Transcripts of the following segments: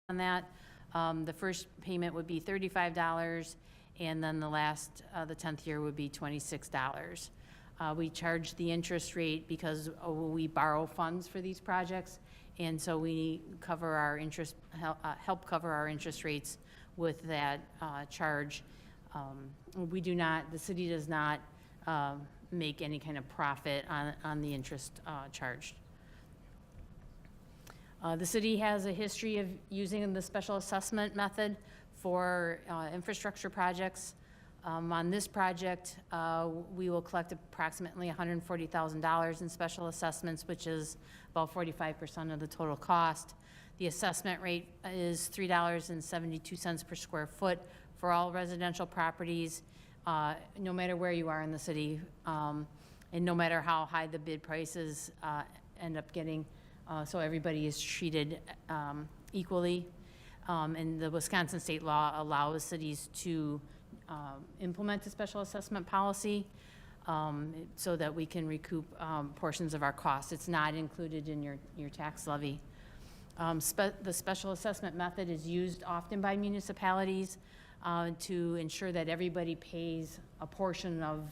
on that. The first payment would be $35, and then the 10th year would be $26. We charge the interest rate because we borrow funds for these projects, and so we cover our interest, help cover our interest rates with that charge. The city does not make any kind of profit on the interest charged. The city has a history of using the special assessment method for infrastructure projects. On this project, we will collect approximately $140,000 in special assessments, which is about 45% of the total cost. The assessment rate is $3.72 per square foot for all residential properties, no matter where you are in the city, and no matter how high the bid prices end up getting. So everybody is treated equally. And the Wisconsin state law allows cities to implement a special assessment policy so that we can recoup portions of our costs. It's not included in your tax levy. The special assessment method is used often by municipalities to ensure that everybody pays a portion of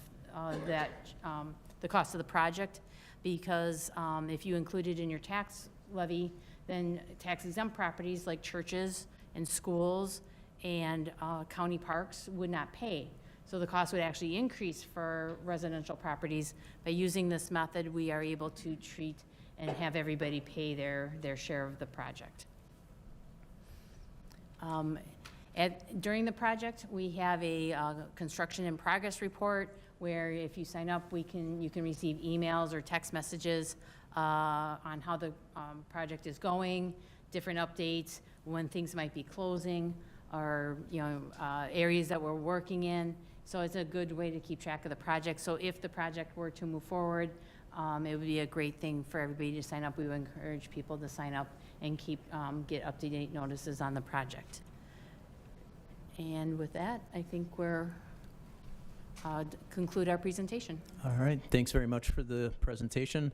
the cost of the project, because if you include it in your tax levy, then tax-exempt properties like churches and schools and county parks would not pay. So the cost would actually increase for residential properties. By using this method, we are able to treat and have everybody pay their share of the project. During the project, we have a construction in progress report where if you sign up, you can receive emails or text messages on how the project is going, different updates, when things might be closing, or areas that we're working in. So it's a good way to keep track of the project. So if the project were to move forward, it would be a great thing for everybody to sign up. We would encourage people to sign up and get up-to-date notices on the project. And with that, I think we're conclude our presentation. All right, thanks very much for the presentation.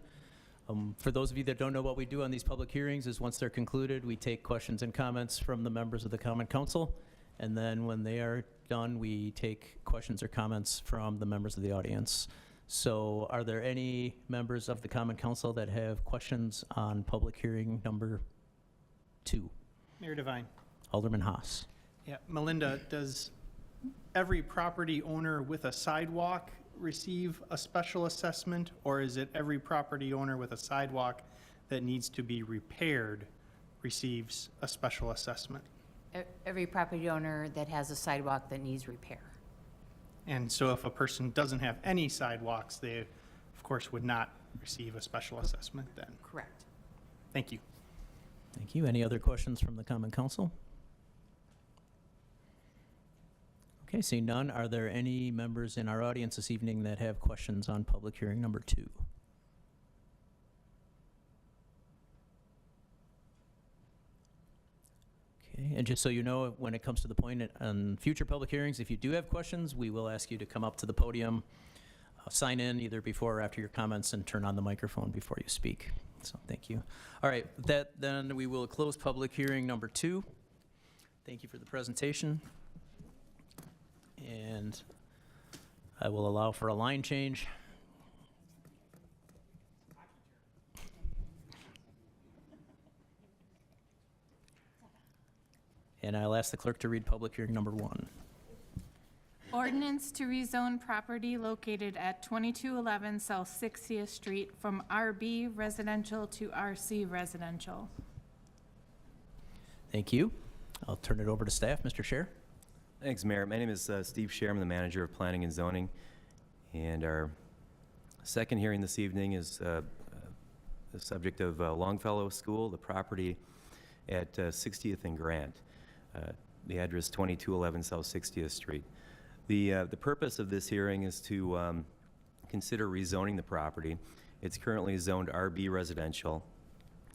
For those of you that don't know, what we do on these public hearings is once they're concluded, we take questions and comments from the members of the Common Council, and then when they are done, we take questions or comments from the members of the audience. So are there any members of the Common Council that have questions on public hearing number 2? Mayor Devine. Alderman Haas. Yeah, Melinda, does every property owner with a sidewalk receive a special assessment, or is it every property owner with a sidewalk that needs to be repaired receives a special assessment? Every property owner that has a sidewalk that needs repair. And so if a person doesn't have any sidewalks, they, of course, would not receive a special assessment then? Correct. Thank you. Thank you. Any other questions from the Common Council? Okay, seeing none, are there any members in our audience this evening that have questions on public hearing number 2? Okay, and just so you know, when it comes to the point on future public hearings, if you do have questions, we will ask you to come up to the podium, sign in either before or after your comments, and turn on the microphone before you speak. So thank you. All right, with that, then we will close public hearing number 2. Thank you for the presentation. And I will allow for a line change. And I'll ask the clerk to read public hearing number 1. Ordinance to rezone property located at 2211 South 60th Street from RB residential to RC residential. Thank you. I'll turn it over to staff. Mr. Scher. Thanks, Mayor. My name is Steve Scher. I'm the manager of planning and zoning. And our second hearing this evening is the subject of Longfellow School, the property at 60th and Grant, the address 2211 South 60th Street. The purpose of this hearing is to consider rezoning the property. It's currently zoned RB residential,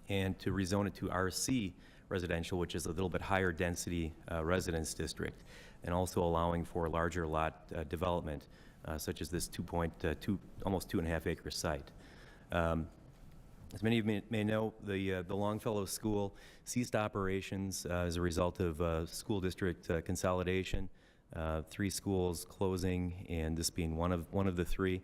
and to rezone it to RC residential, which is a little bit higher density residence district, and also allowing for larger lot development, such as this almost 2.5 acre site. As many of you may know, the Longfellow School ceased operations as a result of school district consolidation, 3 schools closing, and this being one of the 3.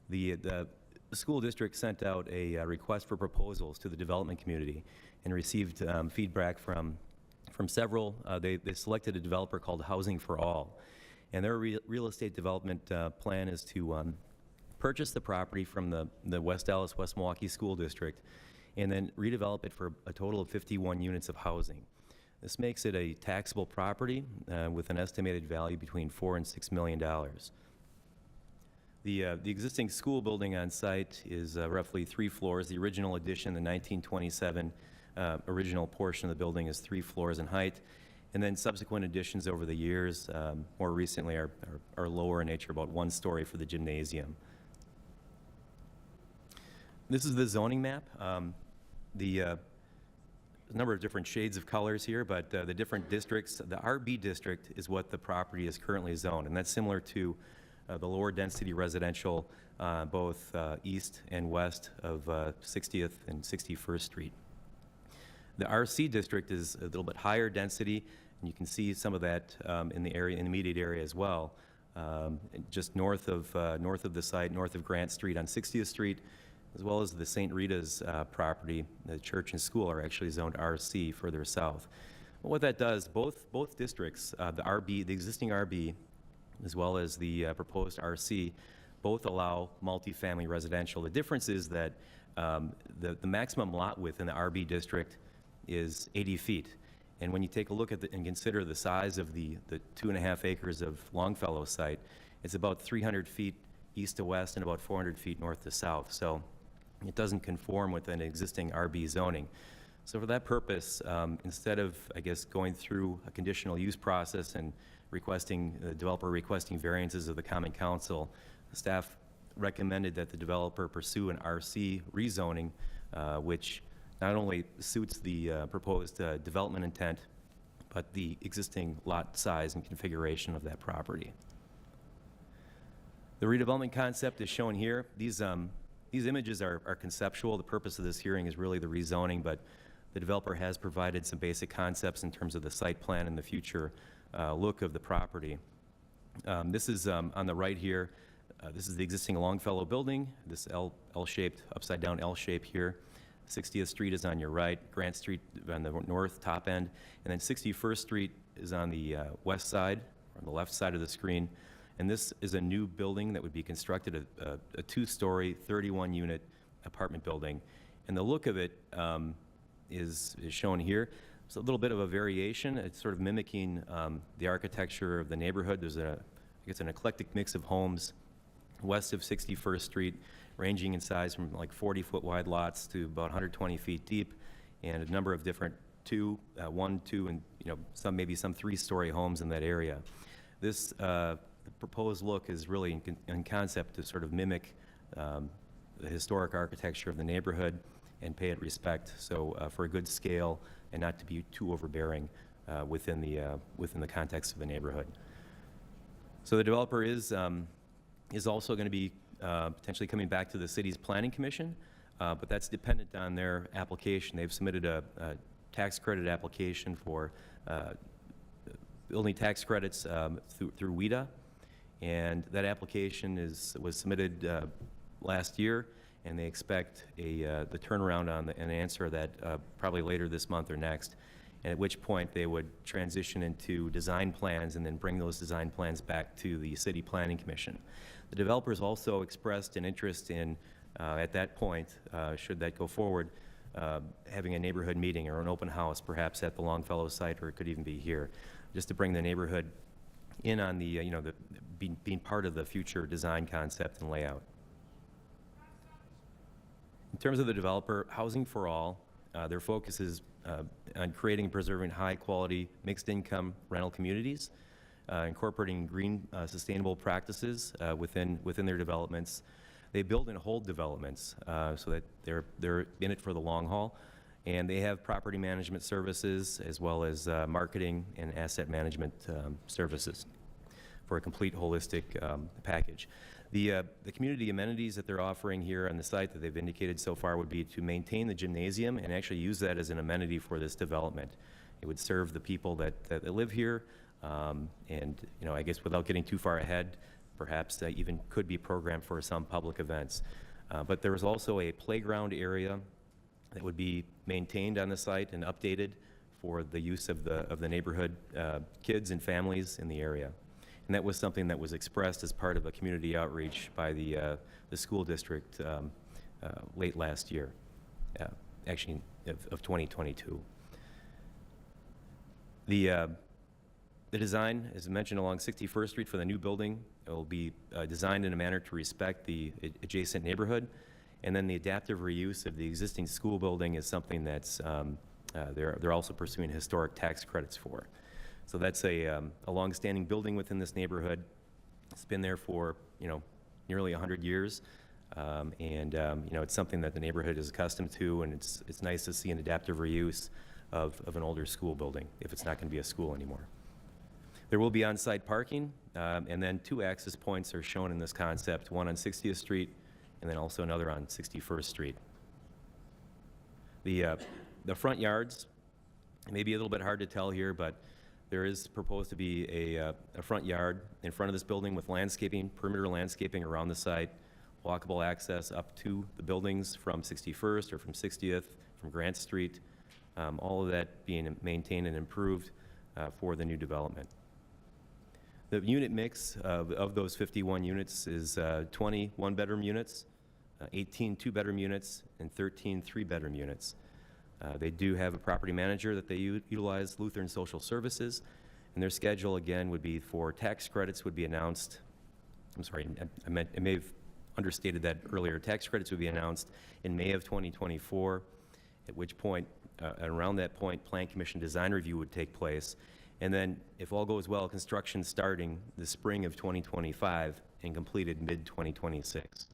The school district sent out a request for proposals to the development community and received feedback from several. They selected a developer called Housing for All, and their real estate development plan is to purchase the property from the West Dallas, West Milwaukee School District, and then redevelop it for a total of 51 units of housing. This makes it a taxable property with an estimated value between $4 and $6 million. The existing school building on site is roughly 3 floors. The original addition, the 1927 original portion of the building, is 3 floors in height. And then subsequent additions over the years, more recently, are lower in nature, about 1 story for the gymnasium. This is the zoning map. There's a number of different shades of colors here, but the different districts, the RB district is what the property is currently zoned, and that's similar to the lower density residential, both east and west of 60th and 61st Street. The RC district is a little bit higher density, and you can see some of that in the immediate area as well. Just north of the site, north of Grant Street on 60th Street, as well as the St. Rita's property, the church and school are actually zoned RC further south. But what that does, both districts, the existing RB, as well as the proposed RC, both allow multifamily residential. The difference is that the maximum lot width in the RB district is 80 feet. And when you take a look at and consider the size of the 2.5 acres of Longfellow site, it's about 300 feet east to west and about 400 feet north to south. So it doesn't conform with an existing RB zoning. So for that purpose, instead of, I guess, going through a conditional use process and the developer requesting variances of the Common Council, staff recommended that the developer pursue an RC rezoning, which not only suits the proposed development intent, but the existing lot size and configuration of that property. The redevelopment concept is shown here. These images are conceptual. The purpose of this hearing is really the rezoning, but the developer has provided some basic concepts in terms of the site plan and the future look of the property. This is on the right here. This is the existing Longfellow building, this L-shaped, upside-down L shape here. 60th Street is on your right, Grant Street on the north top end, and then 61st Street is on the west side, on the left side of the screen. And this is a new building that would be constructed, a 2-story, 31-unit apartment building. And the look of it is shown here. It's a little bit of a variation. It's sort of mimicking the architecture of the neighborhood. There's I guess, an eclectic mix of homes west of 61st Street, ranging in size from like 40-foot wide lots to about 120 feet deep, and a number of different 1, 2, and maybe some 3-story homes in that area. This the proposed look is really in concept to sort of mimic the historic architecture of the neighborhood and pay it respect, so for a good scale and not to be too overbearing within the context of the neighborhood. So the developer is also going to be potentially coming back to the city's planning commission, but that's dependent on their application. They've submitted a tax credit application for building tax credits through WIDA, and that application was submitted last year, and they expect the turnaround on an answer of that probably later this month or next, and at which point they would transition into design plans and then bring those design plans back to the City Planning Commission. The developers also expressed an interest in, at that point, should that go forward, having a neighborhood meeting or an open house, perhaps at the Longfellow site, or it could even be here, just to bring the neighborhood in on the, being part of the future design concept and layout. In terms of the developer, Housing for All, their focus is on creating and preserving high-quality, mixed-income rental communities, incorporating green, sustainable practices within their developments. They build and hold developments so that they're in it for the long haul, and they have property management services as well as marketing and asset management services for a complete holistic package. The community amenities that they're offering here on the site that they've indicated so far would be to maintain the gymnasium and actually use that as an amenity for this development. It would serve the people that live here, and, you know, I guess without getting too far ahead, perhaps that even could be programmed for some public events. But there is also a playground area that would be maintained on the site and updated for the use of the neighborhood kids and families in the area. And that was something that was expressed as part of a community outreach by the school district late last year, actually of 2022. The design, as mentioned, along 61st Street for the new building, it will be designed in a manner to respect the adjacent neighborhood. And then the adaptive reuse of the existing school building is something that's they're also pursuing historic tax credits for. So that's a long-standing building within this neighborhood. It's been there for, you know, nearly 100 years. You know, it's something that the neighborhood is accustomed to, and it's nice to see an adaptive reuse of an older school building if it's not going to be a school anymore. There will be on-site parking, and then 2 access points are shown in this concept, one on 60th Street and then also another on 61st Street. The front yards, it may be a little bit hard to tell here, but there is proposed to be a front yard in front of this building with landscaping, perimeter landscaping around the site, walkable access up to the buildings from 61st or from 60th, from Grant Street, all of that being maintained and improved for the new development. The unit mix of those 51 units is 20 one-bedroom units, 18 two-bedroom units, and 13 three-bedroom units. They do have a property manager that they utilize, Lutheran Social Services, and their schedule, again, would be for tax credits would be announced. I'm sorry, I may have understated that earlier. Tax credits would be announced in May of 2024, at which point, around that point, Plan Commission design review would take place. And then, if all goes well, construction starting the spring of 2025 and completed mid-2026.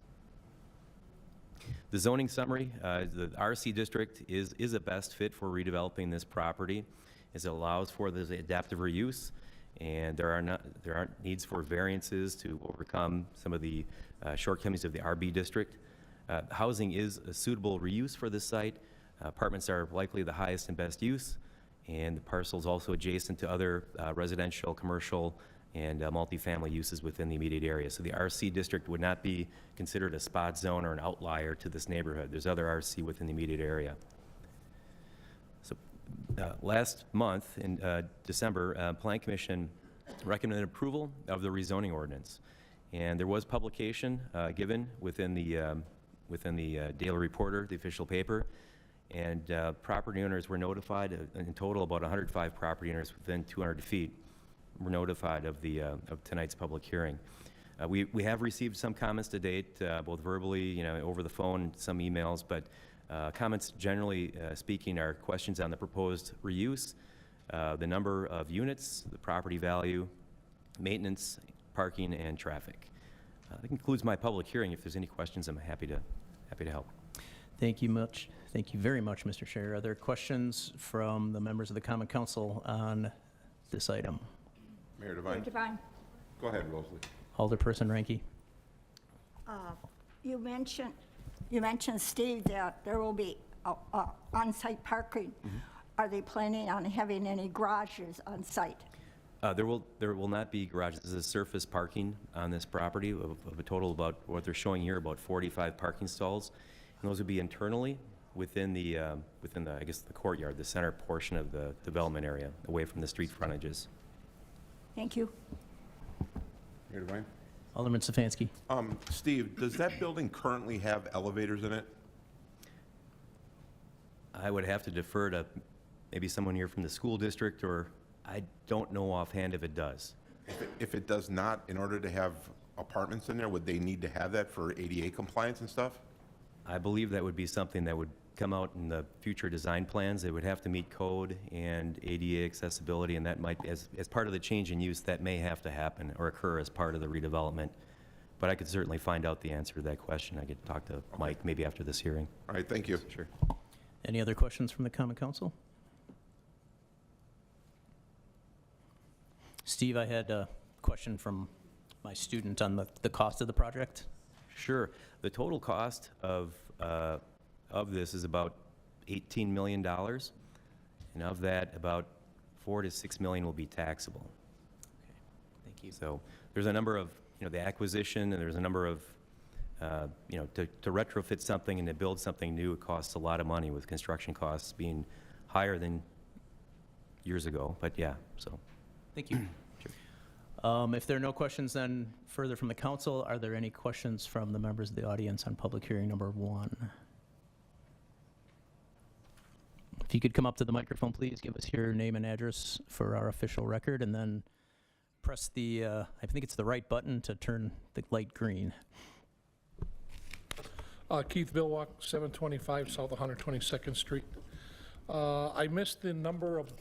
The zoning summary, the RC district is a best fit for redeveloping this property, as it allows for the adaptive reuse, and there aren't needs for variances to overcome some of the shortcomings of the RB district. Housing is a suitable reuse for this site. Apartments are likely the highest and best use, and the parcel is also adjacent to other residential, commercial, and multifamily uses within the immediate area. So the RC district would not be considered a spot zone or an outlier to this neighborhood. There's other RC within the immediate area. So last month in December, Plan Commission recommended approval of the rezoning ordinance. And there was publication given within the Daily Reporter, the official paper. And property owners were notified, in total about 105 property owners within 200 feet were notified of tonight's public hearing. We have received some comments to date, both verbally, you know, over the phone, some emails, but comments generally speaking are questions on the proposed reuse, the number of units, the property value, maintenance, parking, and traffic. That concludes my public hearing. If there's any questions, I'm happy to help. Thank you much. Thank you very much, Mr. Chair. Are there questions from the members of the Common Council on this item? Mayor Devine. Devine, Go ahead, Rosalie. Alderperson Ranky. you mentioned, Steve, that there will be on-site parking. Are they planning on having any garages on site? There will not be garages. This is surface parking on this property of a total about, what they're showing here, about 45 parking stalls. And those would be internally within the, I guess, the courtyard, the center portion of the development area, away from the street frontages. Thank you. Mayor Devine. Alderman Stefanski. Steve, does that building currently have elevators in it? I would have to defer to maybe someone here from the school district, or I don't know offhand if it does. If it does not, in order to have apartments in there, would they need to have that for ADA compliance and stuff? I believe that would be something that would come out in the future design plans. They would have to meet code and ADA accessibility, and that might, as part of the change in use, that may have to happen or occur as part of the redevelopment. But I could certainly find out the answer to that question. I could talk to Mike maybe after this hearing. All right, thank you. Sure. Any other questions from the Common Council? Steve, I had a question from my student on the cost of the project? Sure. The total cost of this is about $18 million, and of that, about $4 to $6 million will be taxable. Thank you. So there's a number of, the acquisition, and there's a number of, to retrofit something and to build something new, it costs a lot of money, with construction costs being higher than years ago, but yeah, so. Thank you. If there are no questions then further from the council, are there any questions from the members of the audience on public hearing number 1? If you could come up to the microphone, please, give us your name and address for our official record, and then press the, I think it's the right button to turn the light green. Keith Billwalk, 725 South 122nd Street. I missed the number of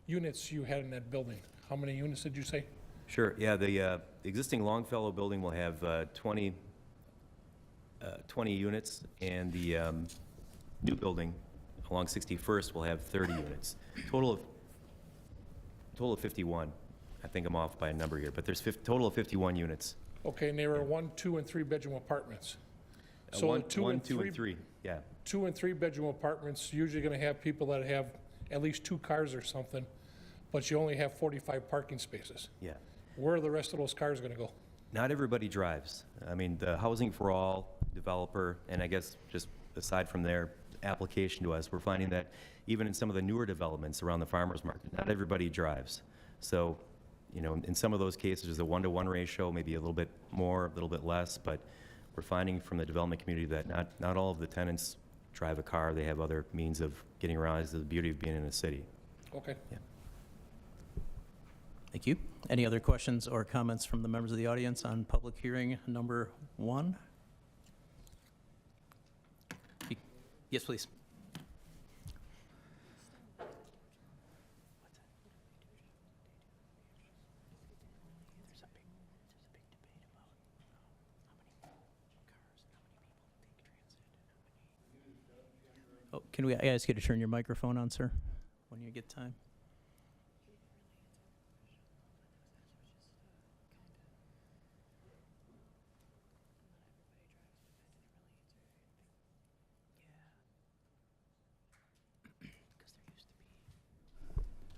units you had in that building. How many units did you say? Sure, yeah, the existing Longfellow building will have 20 units, and the new building along 61st will have 30 units. Total of 51. I think I'm off by a number here, but there's total of 51 units. Okay, and they were 1, 2, and 3 bedroom apartments. So One, the two and three, yeah. 2 and 3 bedroom apartments, usually going to have people that have at least 2 cars or something, but you only have 45 parking spaces. Yeah. Where are the rest of those cars going to go? Not everybody drives. I mean, the Housing for All developer, and I guess just aside from their application to us, we're finding that even in some of the newer developments around the farmers market, not everybody drives. So, in some of those cases, there's a 1-to-1 ratio, maybe a little bit more, a little bit less, but we're finding from the development community that not all of the tenants drive a car. They have other means of getting around. It's the beauty of being in a city. Okay. Yeah. Thank you. Any other questions or comments from the members of the audience on public hearing number 1? Yes, please. Oh, can we ask you to turn your microphone on, sir, when you get time?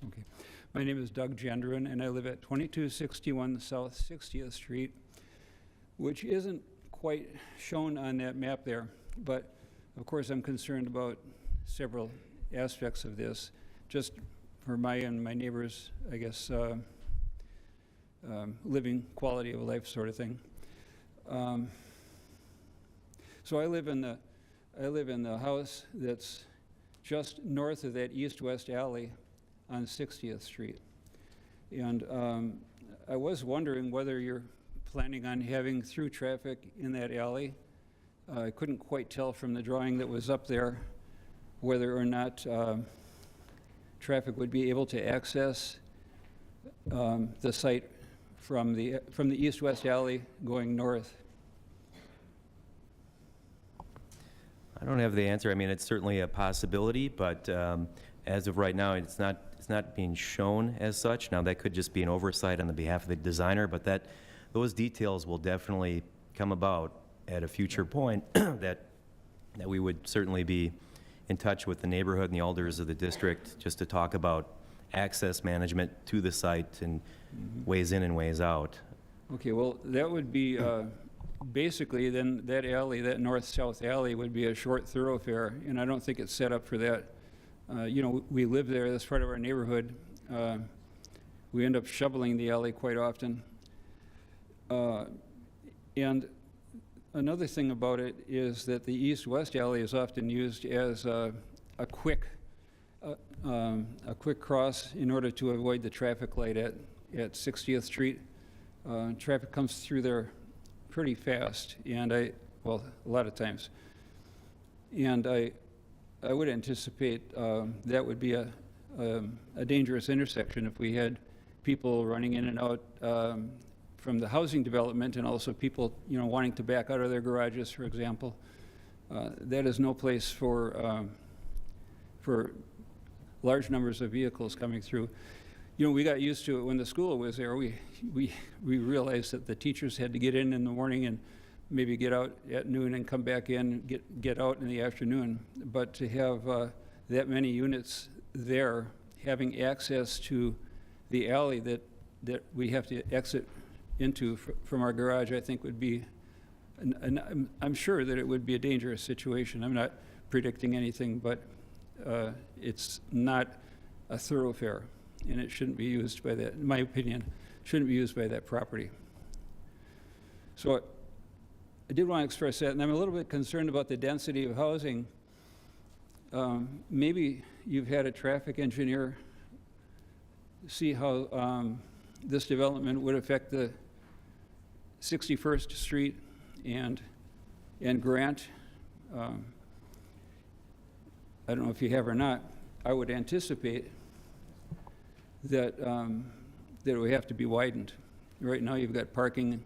Okay. My name is Doug Gendron, and I live at 2261 South 60th Street, which isn't quite shown on that map there, but of course I'm concerned about several aspects of this, just for my and my neighbors, I guess, living quality of life sort of thing. So I live in the house that's just north of that east-west alley on 60th Street. And I was wondering whether you're planning on having through traffic in that alley. I couldn't quite tell from the drawing that was up there whether or not traffic would be able to access the site from the east-west alley going north. I don't have the answer. I mean, it's certainly a possibility, but as of right now, it's not being shown as such. Now, that could just be an oversight on the behalf of the designer, but those details will definitely come about at a future point that we would certainly be in touch with the neighborhood and the elders of the district just to talk about access management to the site and ways in and ways out. Okay, well, that would be basically then that alley, that north-south alley would be a short thoroughfare, and I don't think it's set up for that. We live there, that's part of our neighborhood. We end up shoveling the alley quite often. And another thing about it is that the east-west alley is often used as a quick cross in order to avoid the traffic light at 60th Street. Traffic comes through there pretty fast, and a lot of times. And I would anticipate that would be a dangerous intersection if we had people running in and out from the housing development, and also people, wanting to back out of their garages, for example. That is no place for large numbers of vehicles coming through. You know, we got used to it when the school was there. We realized that the teachers had to get in the morning and maybe get out at noon and come back in, get out in the afternoon. But to have that many units there, having access to the alley that we have to exit into from our garage, I think would be, and I'm sure that it would be a dangerous situation. I'm not predicting anything, but it's not a thoroughfare, and it shouldn't be used by that, in my opinion, shouldn't be used by that property. So I did want to express that, and I'm a little bit concerned about the density of housing. Maybe you've had a traffic engineer see how this development would affect the 61st Street and Grant. I don't know if you have or not. I would anticipate that that it would have to be widened. Right now, you've got parking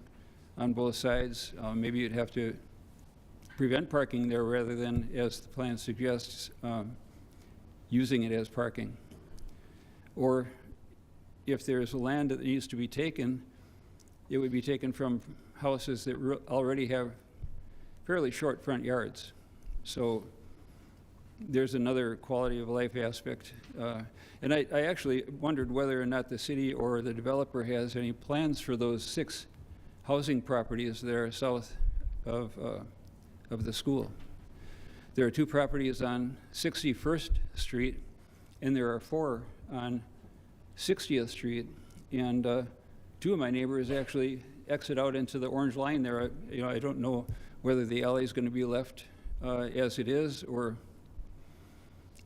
on both sides. Maybe you'd have to prevent parking there rather than, as the plan suggests, using it as parking. Or if there's land that needs to be taken, it would be taken from houses that already have fairly short front yards. So there's another quality of life aspect. And I actually wondered whether or not the city or the developer has any plans for those 6 housing properties that are south of the school. There are 2 properties on 61st Street, and there are 4 on 60th Street. And 2 of my neighbors actually exit out into the orange line there. I don't know whether the alley is going to be left as it is, or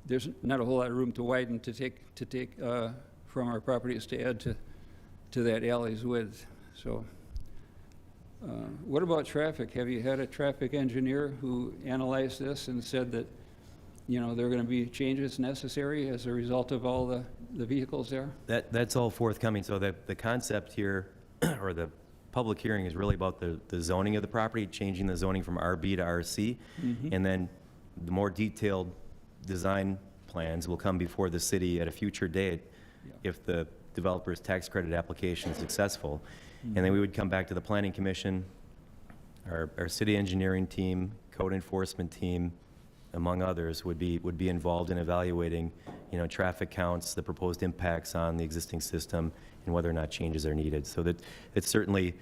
there's not a whole lot of room to widen to take from our properties to add to that alley's width. So what about traffic? Have you had a traffic engineer who analyzed this and said that, you know, there are going to be changes necessary as a result of all the vehicles there? That's all forthcoming. So the concept here, or the public hearing, is really about the zoning of the property, changing the zoning from RB to RC. And then the more detailed design plans will come before the city at a future date if the developer's tax credit application is successful. And then we would come back to the Planning Commission, our city engineering team, code enforcement team, among others, would be involved in evaluating, you know, traffic counts, the proposed impacts on the existing system, and whether or not changes are needed. So that it's certainly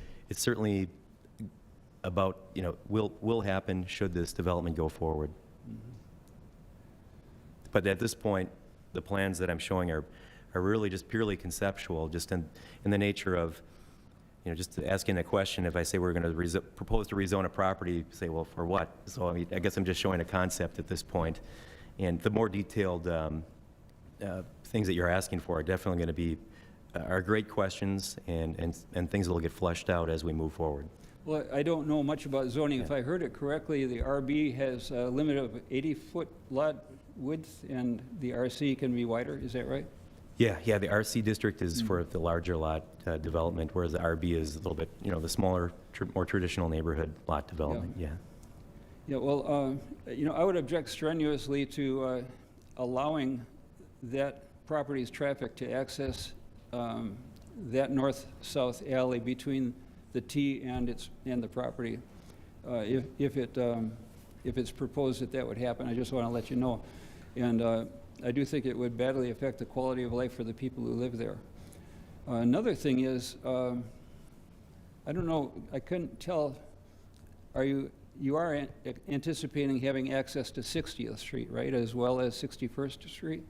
about, you know, will happen should this development go forward. But at this point, the plans that I'm showing are really just purely conceptual, just in the nature of, you know, just asking a question. If I say we're going to propose to rezone a property, say, well, for what? So I mean, I guess I'm just showing a concept at this point. And the more detailed things that you're asking for are definitely going to be are great questions and things that will get fleshed out as we move forward. Well, I don't know much about zoning. If I heard it correctly, the RB has a limit of 80-foot lot width, and the RC can be wider. Is that right? Yeah, the RC district is for the larger lot development, whereas the RB is a little bit, you know, the smaller, more traditional neighborhood lot development. Yeah. Yeah, well, you know, I would object strenuously to allowing that property's traffic to access that north-south alley between the T and the property. If it's proposed that would happen, I just want to let you know. And I do think it would badly affect the quality of life for the people who live there. Another thing is, I don't know, I couldn't tell, you are anticipating having access to 60th Street, right, as well as 61st Street?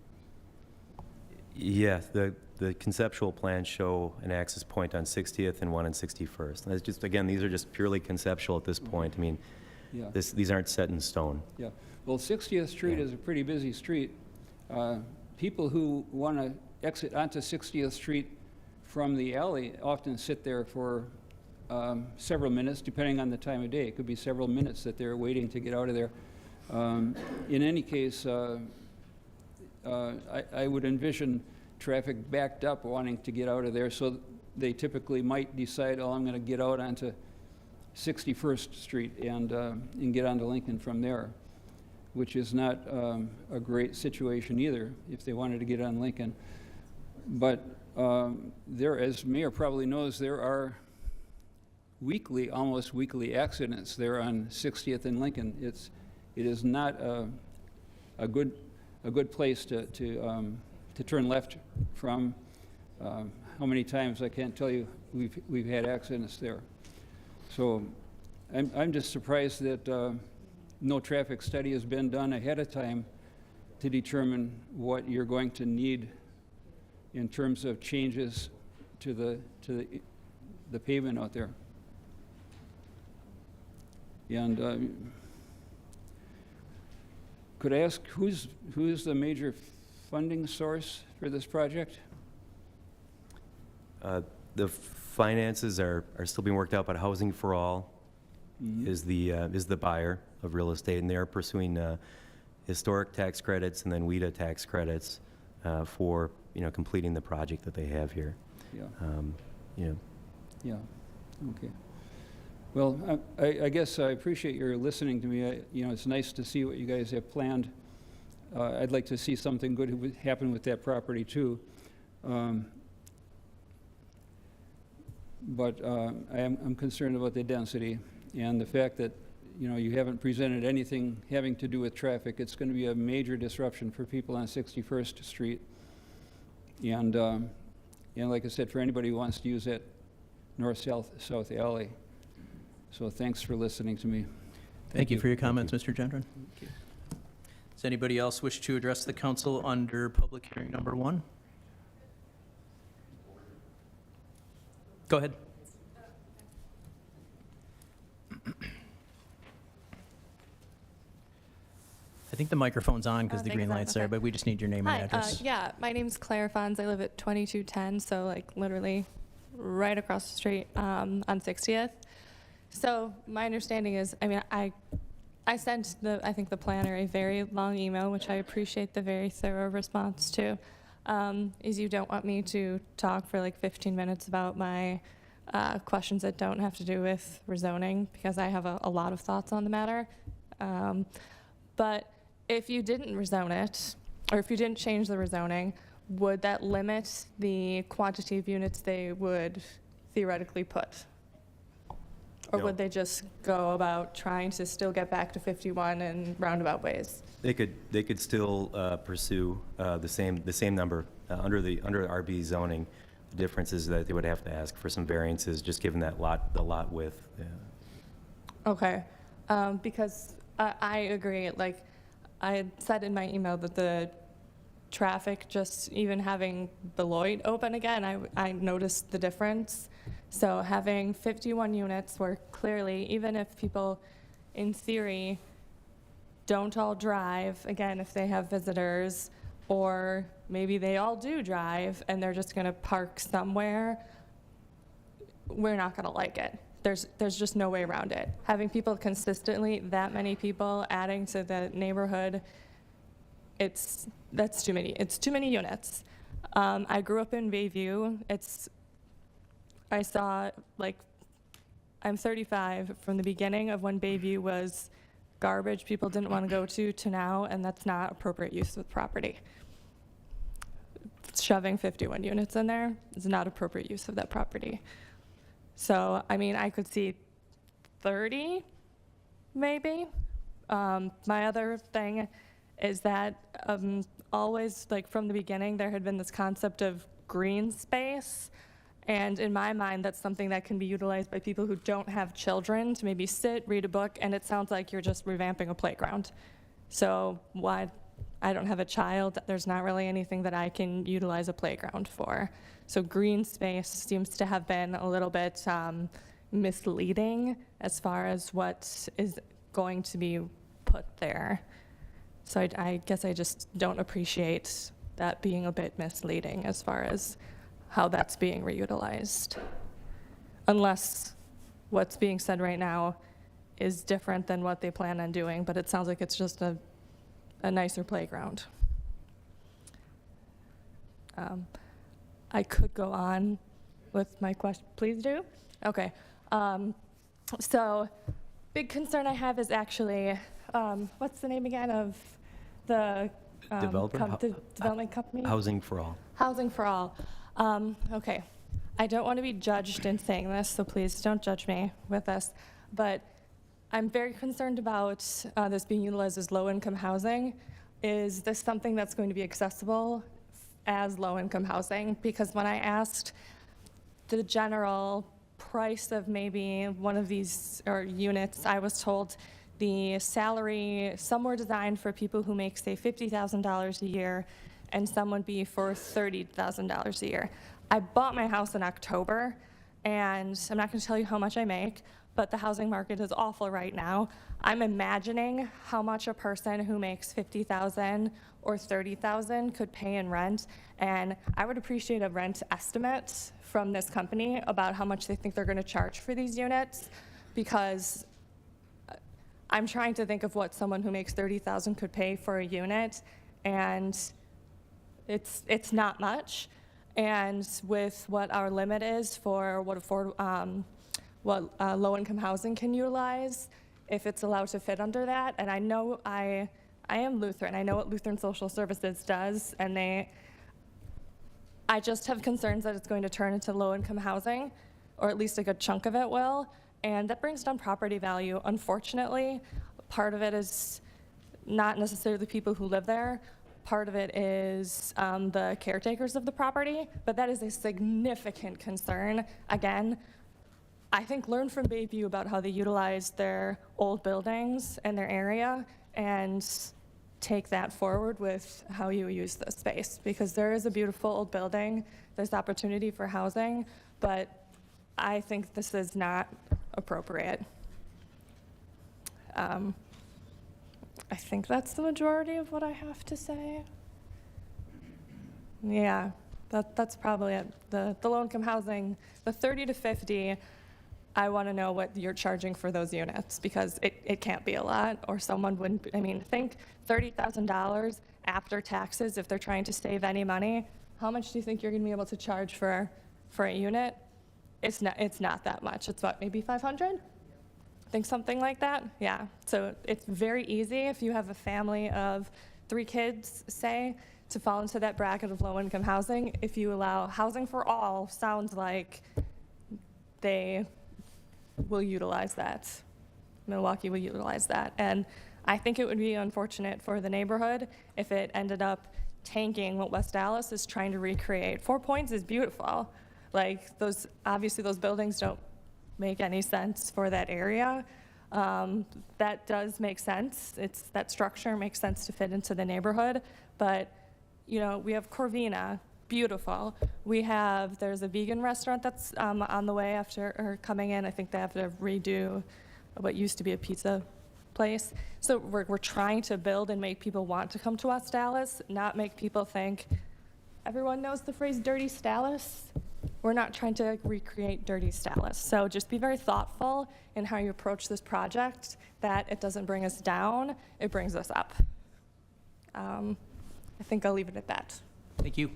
Yeah, the conceptual plans show an access point on 60th and one on 61st. And that's just, again, these are just purely conceptual at this point. I mean, Yeah. these aren't set in stone. Yeah, well, 60th Street is a pretty busy street. People who want to exit onto 60th Street from the alley often sit there for several minutes, depending on the time of day. It could be several minutes that they're waiting to get out of there. In any case, I would envision traffic backed up wanting to get out of there, so they typically might decide, oh, I'm going to get out onto 61st Street and get onto Lincoln from there, which is not a great situation either if they wanted to get on Lincoln. But There, as Mayor probably knows, there are weekly, almost weekly accidents there on 60th and Lincoln. It is not a good place to turn left from. How many times, I can't tell you, we've had accidents there. So I'm just surprised that no traffic study has been done ahead of time to determine what you're going to need in terms of changes to the pavement out there. And could I ask who's the major funding source for this project? The finances are still being worked out, but Housing for All is the buyer of real estate, and they're pursuing historic tax credits and then WIDA tax credits for completing the project that they have here. Yeah. Yeah. Okay. Well, I guess I appreciate your listening to me. It's nice to see what you guys have planned. I'd like to see something good happen with that property too. But I'm concerned about the density and the fact that you haven't presented anything having to do with traffic. It's going to be a major disruption for people on 61st Street. And like I said, for anybody who wants to use that north-south alley. So thanks for listening to me. Thank you for your comments, Mr. Gendron. Does anybody else wish to address the council under public hearing number 1? Go ahead. I think the microphone's on because the thanks, green light's there, okay. but we just need your name and Hi, address. yeah, my name's Claire Fons. I live at 2210, so like literally right across the street on 60th. So my understanding is, I sent I think the planner a very long email, which I appreciate the very thorough response to, is you don't want me to talk for like 15 minutes about my questions that don't have to do with rezoning, because I have a lot of thoughts on the matter. But if you didn't rezone it, or if you didn't change the rezoning, would that limit the quantity of units they would theoretically put? Or No. would they just go about trying to still get back to 51 in roundabout ways? They could still pursue the same number under RB zoning. The difference is that they would have to ask for some variances, just given that the lot width. Yeah. Okay, because I agree, like, I had said in my email that the traffic, just even having Beloit open again, I noticed the difference. So having 51 units where clearly, even if people in theory don't all drive, again, if they have visitors, or maybe they all do drive and they're just gonna park somewhere, we're not gonna like it. There's just no way around it. Having people consistently, that many people adding to the neighborhood, that's too many. It's too many units. I grew up in Bayview. I saw, like, I'm 35, from the beginning of when Bayview was garbage people didn't want to go to now, and that's not appropriate use of property. Shoving 51 units in there is not appropriate use of that property. So, I could see 30, maybe. My other thing is that always, like, from the beginning, there had been this concept of green space. And in my mind, that's something that can be utilized by people who don't have children to maybe sit, read a book, and it sounds like you're just revamping a playground. So why, I don't have a child, there's not really anything that I can utilize a playground for. So green space seems to have been a little bit misleading as far as what is going to be put there. So I guess I just don't appreciate that being a bit misleading as far as how that's being reutilized. Unless what's being said right now is different than what they plan on doing, but it sounds like it's just a nicer playground. I could go on with my question. Please do? Okay. So big concern I have is actually, what's the name again of the Developer? the development company? Housing for All. Housing for All. Okay, I don't want to be judged in saying this, so please don't judge me with this, but I'm very concerned about this being utilized as low-income housing. Is this something that's going to be accessible as low-income housing? Because when I asked the general price of maybe one of these or units, I was told the salary, some were designed for people who make, say, $50,000 a year, and some would be for $30,000 a year. I bought my house in October, and I'm not going to tell you how much I make, but the housing market is awful right now. I'm imagining how much a person who makes $50,000 or $30,000 could pay in rent, and I would appreciate a rent estimate from this company about how much they think they're going to charge for these units, because I'm trying to think of what someone who makes $30,000 could pay for a unit, and it's not much. And with what our limit is for what low-income housing can utilize, if it's allowed to fit under that, and I know I am Lutheran, I know what Lutheran Social Services does, and I just have concerns that it's going to turn into low-income housing, or at least a good chunk of it will, and that brings down property value. Unfortunately, part of it is not necessarily the people who live there. Part of it is the caretakers of the property, but that is a significant concern. Again, I think learn from Bayview about how they utilize their old buildings and their area, and take that forward with how you use this space, because there is a beautiful old building, there's opportunity for housing, but I think this is not appropriate. I think that's the majority of what I have to say. Yeah, that's probably it. The low-income housing, the 30 to 50, I want to know what you're charging for those units, because it can't be a lot, or someone wouldn't, I mean, think $30,000 after taxes if they're trying to save any money. How much do you think you're going to be able to charge for a unit? It's not that much. It's what, maybe 500? Think something like that? Yeah. So it's very easy if you have a family of 3 kids, say, to fall into that bracket of low-income housing. If you allow housing for all, sounds like they will utilize that. Milwaukee will utilize that. And I think it would be unfortunate for the neighborhood if it ended up tanking what West Dallas is trying to recreate. 4 Points is beautiful. Like, obviously those buildings don't make any sense for that area. That does make sense. That structure makes sense to fit into the neighborhood. But, you know, we have Corvina, beautiful. There's a vegan restaurant that's on the way or coming in. I think they have to redo what used to be a pizza place. So we're trying to build and make people want to come to West Dallas, not make people think, everyone knows the phrase dirty Dallas. We're not trying to recreate dirty Dallas. So just be very thoughtful in how you approach this project, that it doesn't bring us down, it brings us up. I think I'll leave it at that. Thank you.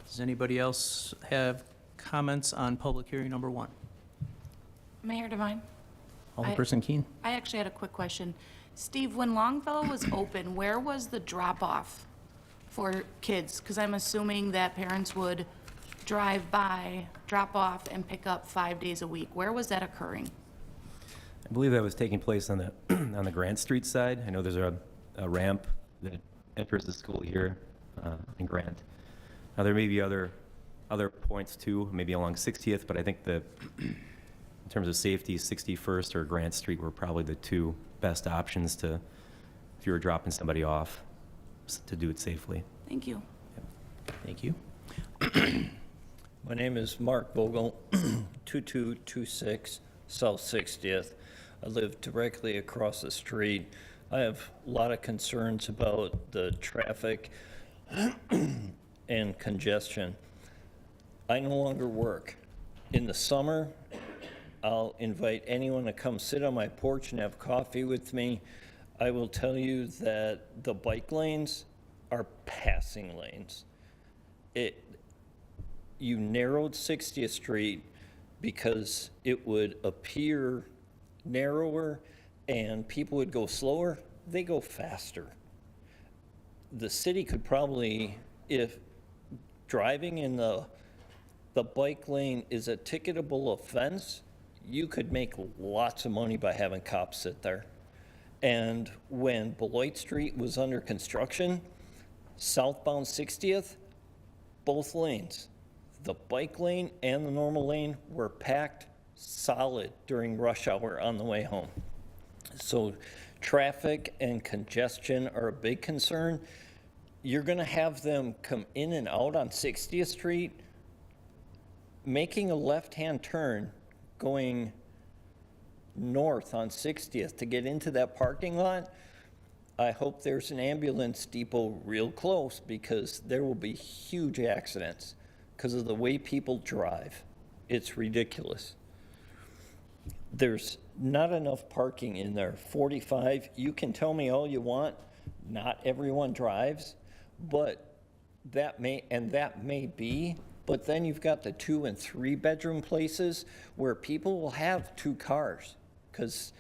Does anybody else have comments on public hearing number 1? Mayor Devine? Alderperson Keene? I actually had a quick question. Steve, when Longfellow was open, where was the drop-off for kids? Because I'm assuming that parents would drive by, drop off, and pick up 5 days a week. Where was that occurring? I believe that was taking place on the on the Grant Street side. I know there's a ramp that enters the school here in Grant. Now, there may be other points too, maybe along 60th, but I think in terms of safety, 61st or Grant Street were probably the 2 best options if you were dropping somebody off, to do it safely. Thank you. Thank you. My name is Mark Vogel, 2226 South 60th. I live directly across the street. I have a lot of concerns about the traffic and congestion. I no longer work. In the summer, I'll invite anyone to come sit on my porch and have coffee with me. I will tell you that the bike lanes are passing lanes. You narrowed 60th Street because it would appear narrower and people would go slower. They go faster. The city could probably, if driving in the bike lane is a ticketable offense, you could make lots of money by having cops sit there. And when Beloit Street was under construction, southbound 60th, both lanes, the bike lane and the normal lane were packed solid during rush hour on the way home. So traffic and congestion are a big concern. You're going to have them come in and out on 60th Street, making a left-hand turn going north on 60th to get into that parking lot. I hope there's an ambulance depot real close, because there will be huge accidents because of the way people drive. It's ridiculous. There's not enough parking in there. 45, you can tell me all you want, not everyone drives, but that may be, but then you've got the 2 and 3 bedroom places where people will have 2 cars, because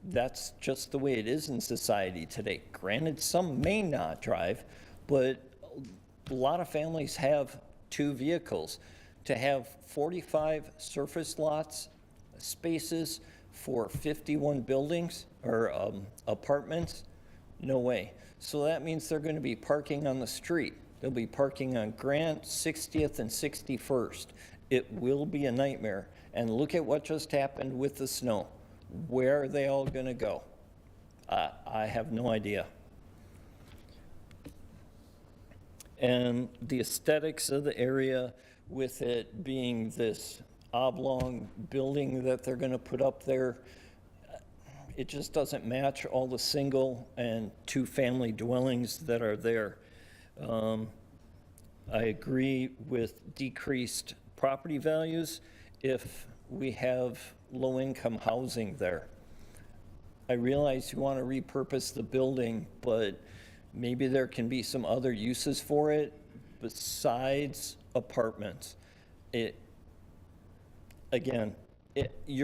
that's just the way it is in society today. Granted, some may not drive, but a lot of families have 2 vehicles. To have 45 surface lots, spaces for 51 buildings or apartments, no way. So that means they're going to be parking on the street. They'll be parking on Grant, 60th, and 61st. It will be a nightmare. And look at what just happened with the snow. Where are they all going to go? I have no idea. And the aesthetics of the area, with it being this oblong building that they're going to put up there, it just doesn't match all the single and 2-family dwellings that are there. I agree with decreased property values if we have low-income housing there. I realize you want to repurpose the building, but maybe there can be some other uses for it besides apartments. You're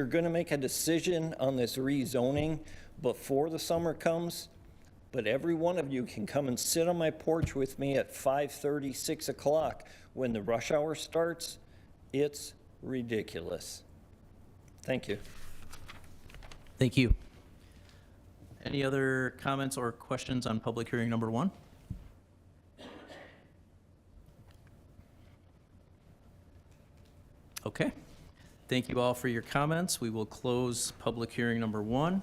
going to make a decision on this rezoning before the summer comes, but every one of you can come and sit on my porch with me at 5:30, 6 o'clock when the rush hour starts. It's ridiculous. Thank you. Thank you. Any other comments or questions on public hearing number 1? Okay. Thank you all for your comments. We will close public hearing number 1.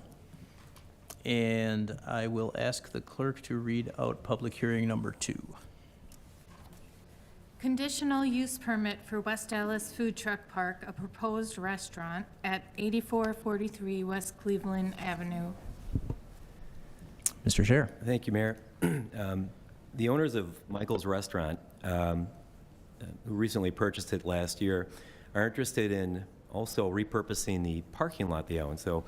And I will ask the clerk to read out public hearing number 2. Conditional use permit for West Dallas Food Truck Park, a proposed restaurant at 8443 West Cleveland Avenue. Mr. Chair. Thank you, Mayor. The owners of Michael's Restaurant, who recently purchased it last year, are interested in also repurposing the parking lot they own. So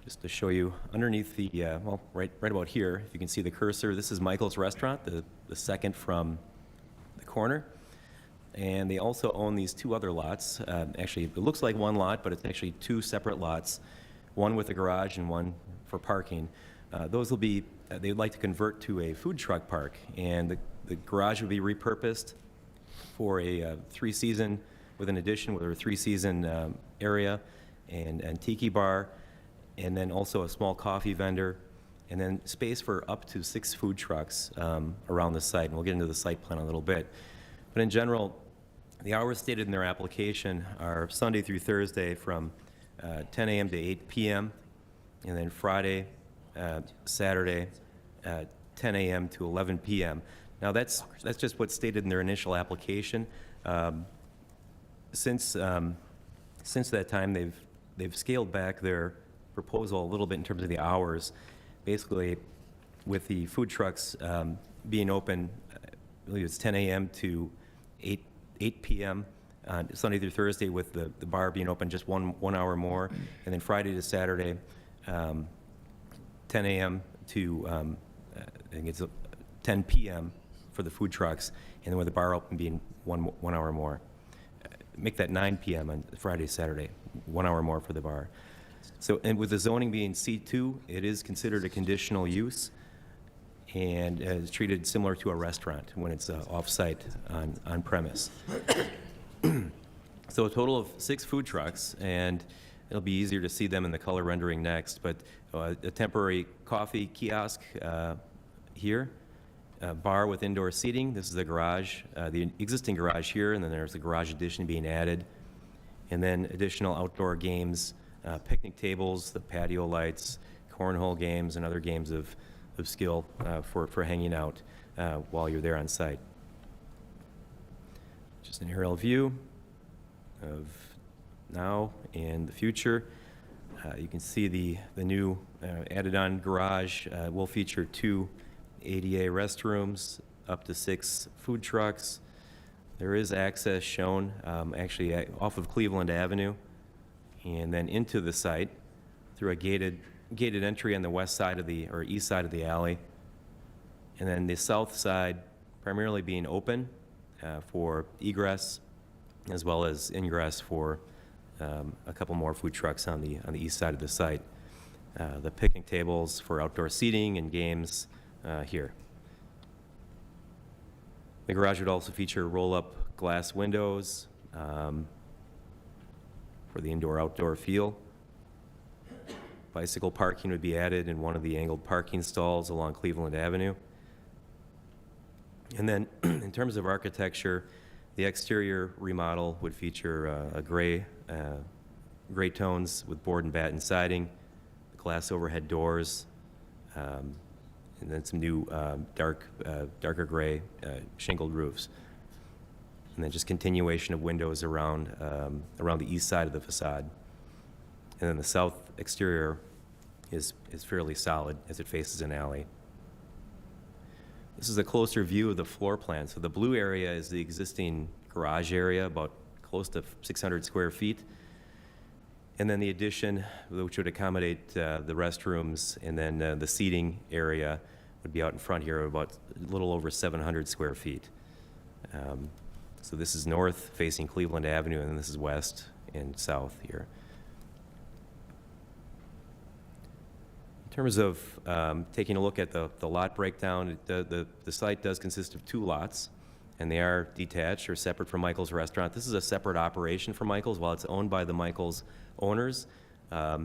just to show you underneath the, right about here, if you can see the cursor, this is Michael's Restaurant, the second from the corner. And they also own these 2 other lots. Actually, it looks like 1 lot, but it's actually 2 separate lots, one with a garage and one for parking. Those will be, they'd like to convert to a food truck park, and the garage would be repurposed for a 3-season, with an addition with a 3-season area and tiki bar, and then also a small coffee vendor, and then space for up to 6 food trucks around the site. And we'll get into the site plan a little bit. But in general, the hours stated in their application are Sunday through Thursday from 10 a.m. to 8 p.m., and then Friday, Saturday, 10 a.m. to 11 p.m. Now that's just what's stated in their initial application. Since that time, they've scaled back their proposal a little bit in terms of the hours. Basically, with the food trucks being open, I believe it's 10 a.m. to 8 p.m. Sunday through Thursday, with the bar being open just one hour more, and then Friday to Saturday, 10 a.m. to I think it's 10 p.m. for the food trucks, and then with the bar open being one hour more. Make that 9 p.m. on Friday, Saturday, 1 hour more for the bar. So, and with the zoning being C2, it is considered a conditional use, and is treated similar to a restaurant when it's off-site on premise. So a total of 6 food trucks, and it'll be easier to see them in the color rendering next, but a temporary coffee kiosk here, a bar with indoor seating. This is the garage, the existing garage here, and then there's the garage addition being added. And then additional outdoor games, picnic tables, the patio lights, cornhole games, and other games of skill for hanging out while you're there on site. Just an aerial view of now and the future. You can see the new added-on garage will feature 2 ADA restrooms, up to 6 food trucks. There is access shown actually off of Cleveland Avenue and then into the site through a gated entry on the west side of the, or east side of the alley. And then the south side primarily being open for egress as well as ingress for a couple more food trucks on the east side of the site. The picnic tables for outdoor seating and games here. The garage would also feature roll-up glass windows for the indoor-outdoor feel. Bicycle parking would be added in one of the angled parking stalls along Cleveland Avenue. And then in terms of architecture, the exterior remodel would feature a gray tones with board and batten siding, glass overhead doors, and then some new darker gray shingled roofs. And then just continuation of windows around the east side of the facade. And then the south exterior is fairly solid as it faces an alley. This is a closer view of the floor plan. So the blue area is the existing garage area, about close to 600 square feet. And then the addition, which would accommodate the restrooms, and then the seating area would be out in front here, about a little over 700 square feet. So this is north facing Cleveland Avenue, and then this is west and south here. In terms of taking a look at the lot breakdown, the site does consist of 2 lots, and they are detached or separate from Michael's Restaurant. This is a separate operation for Michael's. While it's owned by the Michael's owners, I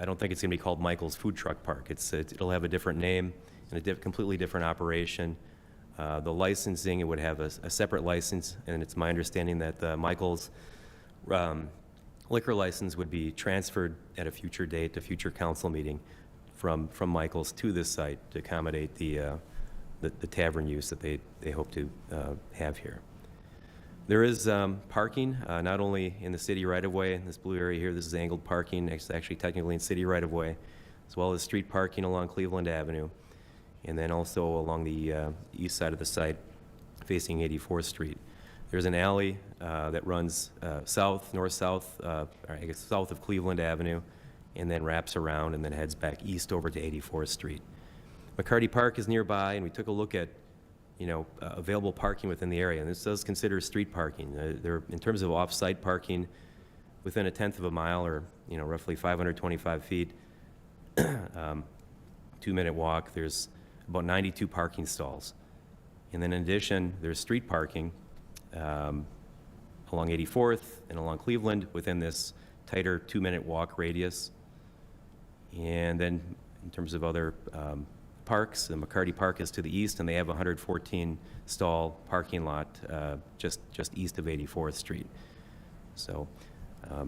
don't think it's going to be called Michael's Food Truck Park. It'll have a different name and a completely different operation. The licensing, it would have a separate license, and it's my understanding that the Michael's liquor license would be transferred at a future date, a future council meeting, from Michael's to this site to accommodate the tavern use that they hope to have here. There is parking, not only in the city right-of-way, in this blue area here. This is angled parking. It's actually technically in city right-of-way, as well as street parking along Cleveland Avenue, and then also along the east side of the site facing 84th Street. There's an alley that runs north-south, I guess south of Cleveland Avenue, and then wraps around and then heads back east over to 84th Street. McCarty Park is nearby, and we took a look at available parking within the area, and this does consider street parking. In terms of off-site parking, within a 1/10 of a mile, or roughly 525 feet, 2-minute walk, there's about 92 parking stalls. And then in addition, there's street parking along 84th and along Cleveland within this tighter 2-minute walk radius. And then in terms of other parks, the McCarty Park is to the east, and they have a 114 stall parking lot just east of 84th Street. So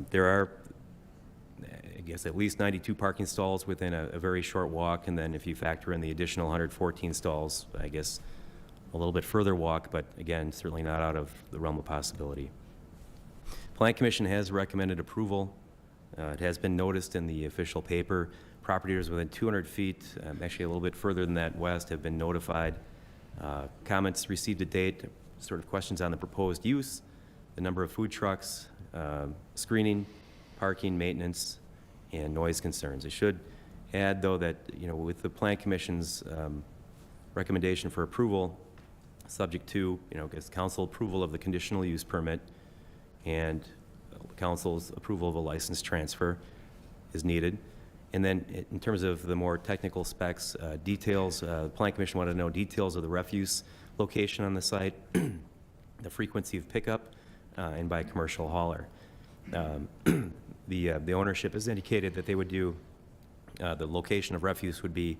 there are, I guess, at least 92 parking stalls within a very short walk, and then if you factor in the additional 114 stalls, I guess a little bit further walk, but again, certainly not out of the realm of possibility. Plan Commission has recommended approval. It has been noticed in the official paper. Property owners within 200 feet, actually a little bit further than that west, have been notified. Comments received to date, sort of questions on the proposed use, the number of food trucks, screening, parking, maintenance, and noise concerns. I should add, though, that with the Plan Commission's recommendation for approval, subject to council approval of the conditional use permit and council's approval of a license transfer is needed. And then in terms of the more technical specs, details, the Plan Commission wanted to know details of the refuse location on the site, the frequency of pickup, and by commercial hauler. The ownership has indicated that they would do, the location of refuse would be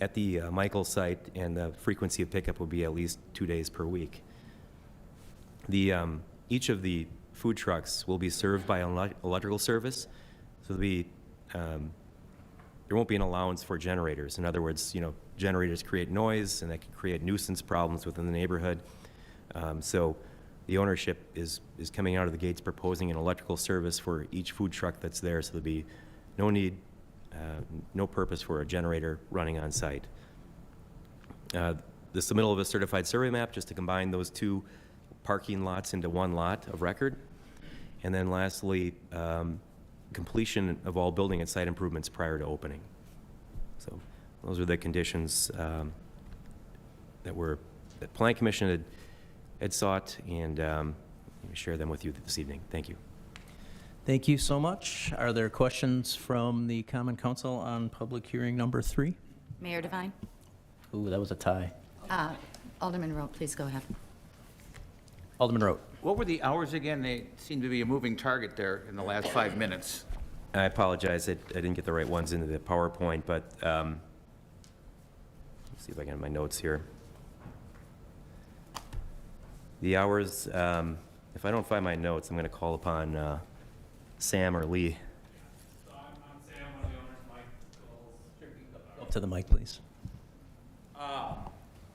at the Michael site, and the frequency of pickup would be at least 2 days per week. Each of the food trucks will be served by an electrical service, so there'll be, there won't be an allowance for generators. In other words, generators create noise, and that can create nuisance problems within the neighborhood. So the ownership is coming out of the gates proposing an electrical service for each food truck that's there, so there'll be no need, no purpose for a generator running on site. The submittal of a certified survey map, just to combine those two parking lots into one lot of record. And then lastly, completion of all building and site improvements prior to opening. So those are the conditions that Plan Commission had sought, and we share them with you this evening. Thank you. Thank you so much. Are there questions from the Common Council on public hearing number 3? Mayor Devine? Ooh, that was a tie. Alderman Rowe, please go ahead. Alderman Rote. What were the hours again? They seem to be a moving target there in the last 5 minutes. I apologize, I didn't get the right ones into the PowerPoint, but let's see if I can have my notes here. The hours, if I don't find my notes, I'm going to call upon Sam or Lee. So I'm Sam, one of the owners, Michael's. Up to the mic, please.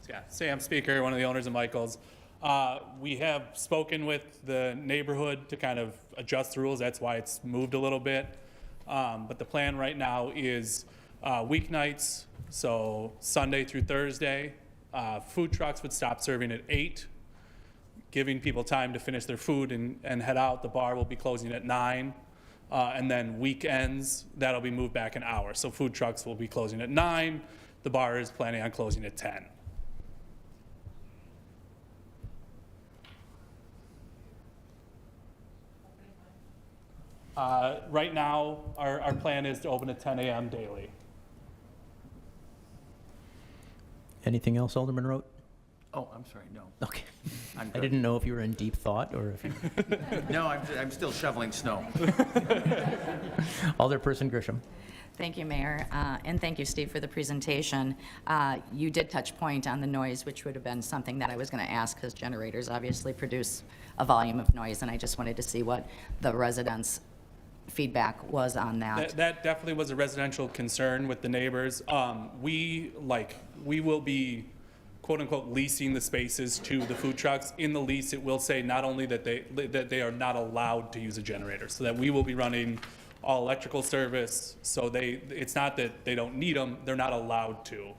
Yeah, Sam Speaker, one of the owners of Michael's. We have spoken with the neighborhood to kind of adjust the rules. That's why it's moved a little bit. But the plan right now is weeknights, so Sunday through Thursday. Food trucks would stop serving at 8, giving people time to finish their food and head out. The bar will be closing at 9. And then weekends, that'll be moved back an hour. So food trucks will be closing at 9. The bar is planning on closing at 10. Right now, our plan is to open at 10 a.m. daily. Anything else, Alderman Rote? Oh, I'm sorry, no. Okay. I'm I good. didn't know if you were in deep thought or if you... No, I'm still shoveling snow. Alderperson Grisham. Thank you, Mayor, and thank you, Steve, for the presentation. You did touch point on the noise, which would have been something that I was going to ask, because generators obviously produce a volume of noise, and I just wanted to see what the residents' feedback was on that. That definitely was a residential concern with the neighbors. We will be, quote unquote, leasing the spaces to the food trucks. In the lease, it will say not only that they are not allowed to use a generator, so that we will be running all electrical service. So it's not that they don't need them, they're not allowed to,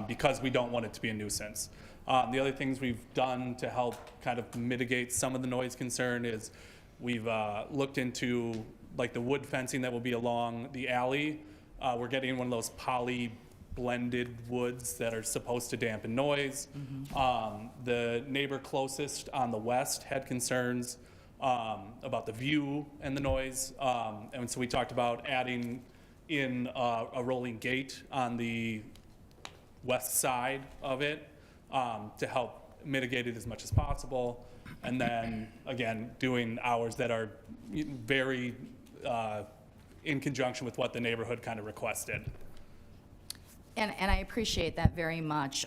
because we don't want it to be a nuisance. The other things we've done to help kind of mitigate some of the noise concern is we've looked into like the wood fencing that will be along the alley. We're getting one of those poly blended woods that are supposed to dampen noise. The neighbor closest on the west had concerns about the view and the noise. And so we talked about adding in a rolling gate on the west side of it to help mitigate it as much as possible. And then, again, doing hours that are very in conjunction with what the neighborhood kind of requested. And I appreciate that very much.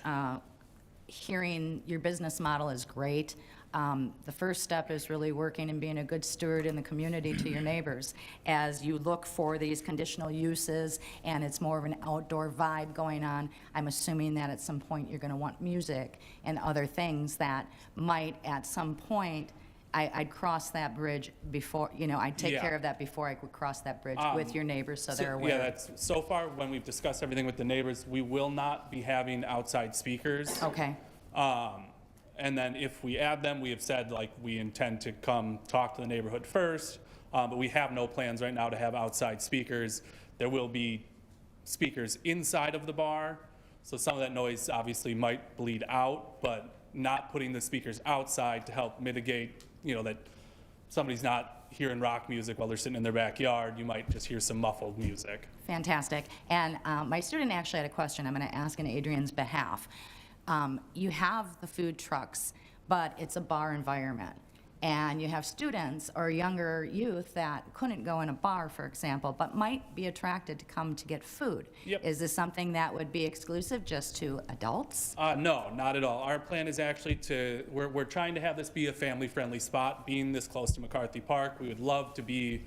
Hearing your business model is great. The first step is really working and being a good steward in the community to your neighbors. As you look for these conditional uses and it's more of an outdoor vibe going on, I'm assuming that at some point you're going to want music and other things that might at some point, I'd cross that bridge before, I'd take care of that before I would cross that bridge with your neighbors so they're aware. Yeah, so far when we've discussed everything with the neighbors, we will not be having outside speakers. Okay. And then if we add them, we have said we intend to come talk to the neighborhood first, but we have no plans right now to have outside speakers. There will be speakers inside of the bar, so some of that noise obviously might bleed out, but not putting the speakers outside to help mitigate, that somebody's not hearing rock music while they're sitting in their backyard. You might just hear some muffled music. Fantastic. And my student actually had a question I'm going to ask on Adrian's behalf. You have the food trucks, but it's a bar environment. And you have students or younger youth that couldn't go in a bar, for example, but might be attracted to come to get food. Yep. Is this something that would be exclusive just to adults? No, not at all. Our plan is actually we're trying to have this be a family-friendly spot. Being this close to McCarthy Park, we would love to be,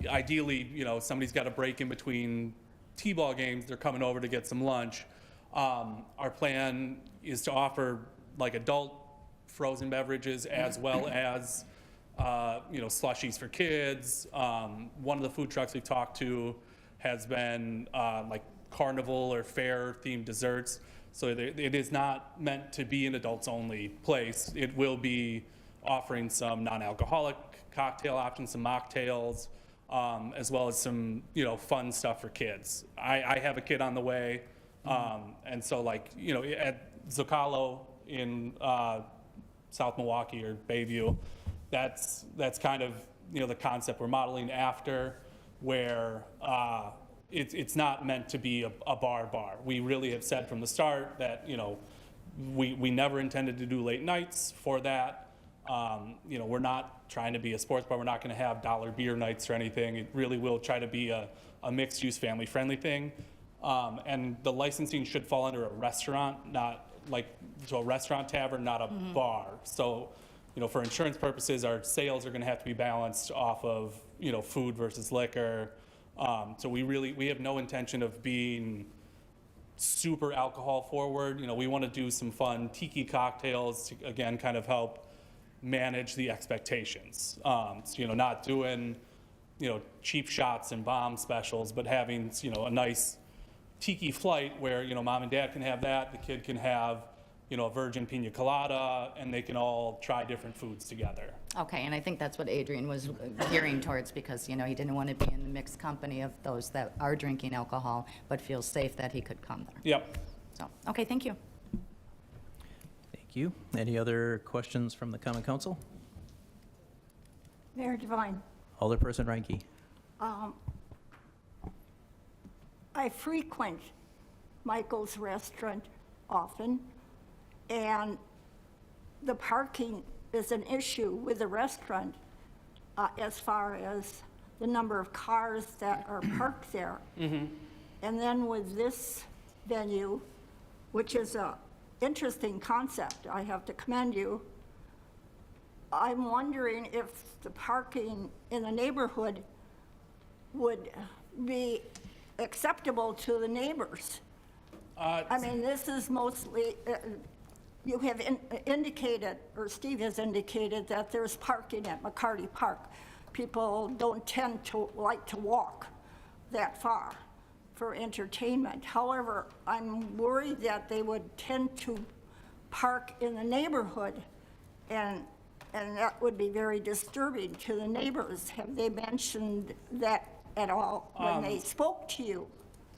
ideally, somebody's got a break in between T-ball games, they're coming over to get some lunch. Our plan is to offer like adult frozen beverages as well as, slushies for kids. One of the food trucks we've talked to has been like carnival or fair themed desserts. So it is not meant to be an adults only place. It will be offering some non-alcoholic cocktail options, some mocktails, as well as some, fun stuff for kids. I have a kid on the way. And so at Zocalo in South Milwaukee or Bayview, that's kind of, the concept we're modeling after, where it's not meant to be a bar. We really have said from the start that, we never intended to do late nights for that. We're not trying to be a sports bar. We're not going to have dollar beer nights or anything. It really will try to be a mixed-use, family-friendly thing. And the licensing should fall under a restaurant, so a restaurant tavern, not a bar. So, for insurance purposes, our sales are going to have to be balanced off of, food versus liquor. So we have no intention of being super alcohol forward. We want to do some fun tiki cocktails to, again, kind of help manage the expectations. So, not doing, cheap shots and bomb specials, but having, a nice tiki flight where, mom and dad can have that, the kid can have, a virgin pina colada, and they can all try different foods together. Okay, and I think that's what Adrian was gearing towards, because, he didn't want to be in the mixed company of those that are drinking alcohol, but feels safe that he could come there. Yep. So, okay, thank you. Thank you. Any other questions from the Common Council? Mayor Devine, Alderperson Reinke. I frequent Michael's Restaurant often, and the parking is an issue with the restaurant as far as the number of cars that are parked there. And then with this venue, which is an interesting concept, I have to commend you, I'm wondering if the parking in the neighborhood would be acceptable to the neighbors. This is mostly, you have indicated, or Steve has indicated, that there's parking at McCarty Park. People don't tend to like to walk that far for entertainment. However, I'm worried that they would tend to park in the neighborhood, and that would be very disturbing to the neighbors. Have they mentioned that at all when they spoke to you?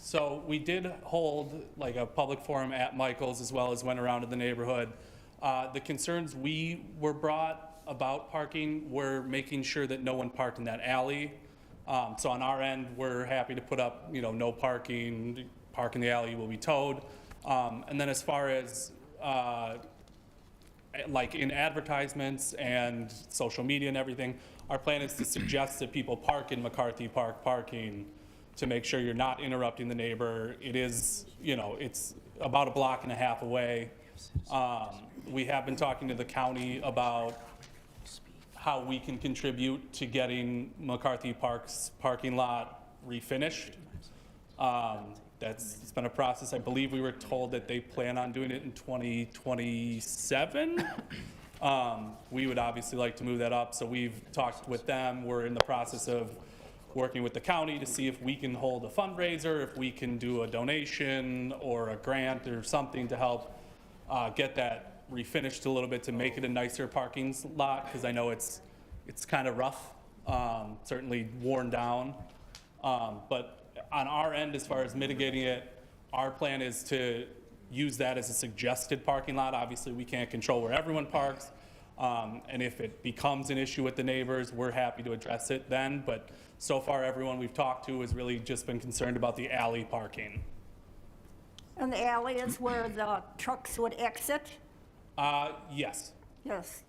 So we did hold like a public forum at Michael's, as well as went around to the neighborhood. The concerns we were brought about parking were making sure that no one parked in that alley. So on our end, we're happy to put up, no parking, park in the alley will be towed. And then as far as like in advertisements and social media and everything, our plan is to suggest that people park in McCarthy Park parking to make sure you're not interrupting the neighbor. It is, it's about a block and a half away. We have been talking to the county about how we can contribute to getting McCarthy Park's parking lot refinished. It's been a process. I believe we were told that they plan on doing it in 2027. We would obviously like to move that up, so we've talked with them. We're in the process of working with the county to see if we can hold a fundraiser, if we can do a donation or a grant or something to help get that refinished a little bit to make it a nicer parking lot, because I know it's kind of rough, certainly worn down. But on our end, as far as mitigating it, our plan is to use that as a suggested parking lot. Obviously, we can't control where everyone parks, And if it becomes an issue with the neighbors, we're happy to address it then. But so far, everyone we've talked to has really just been concerned about the alley parking. And the alley is where the trucks would exit? Yes. Yes.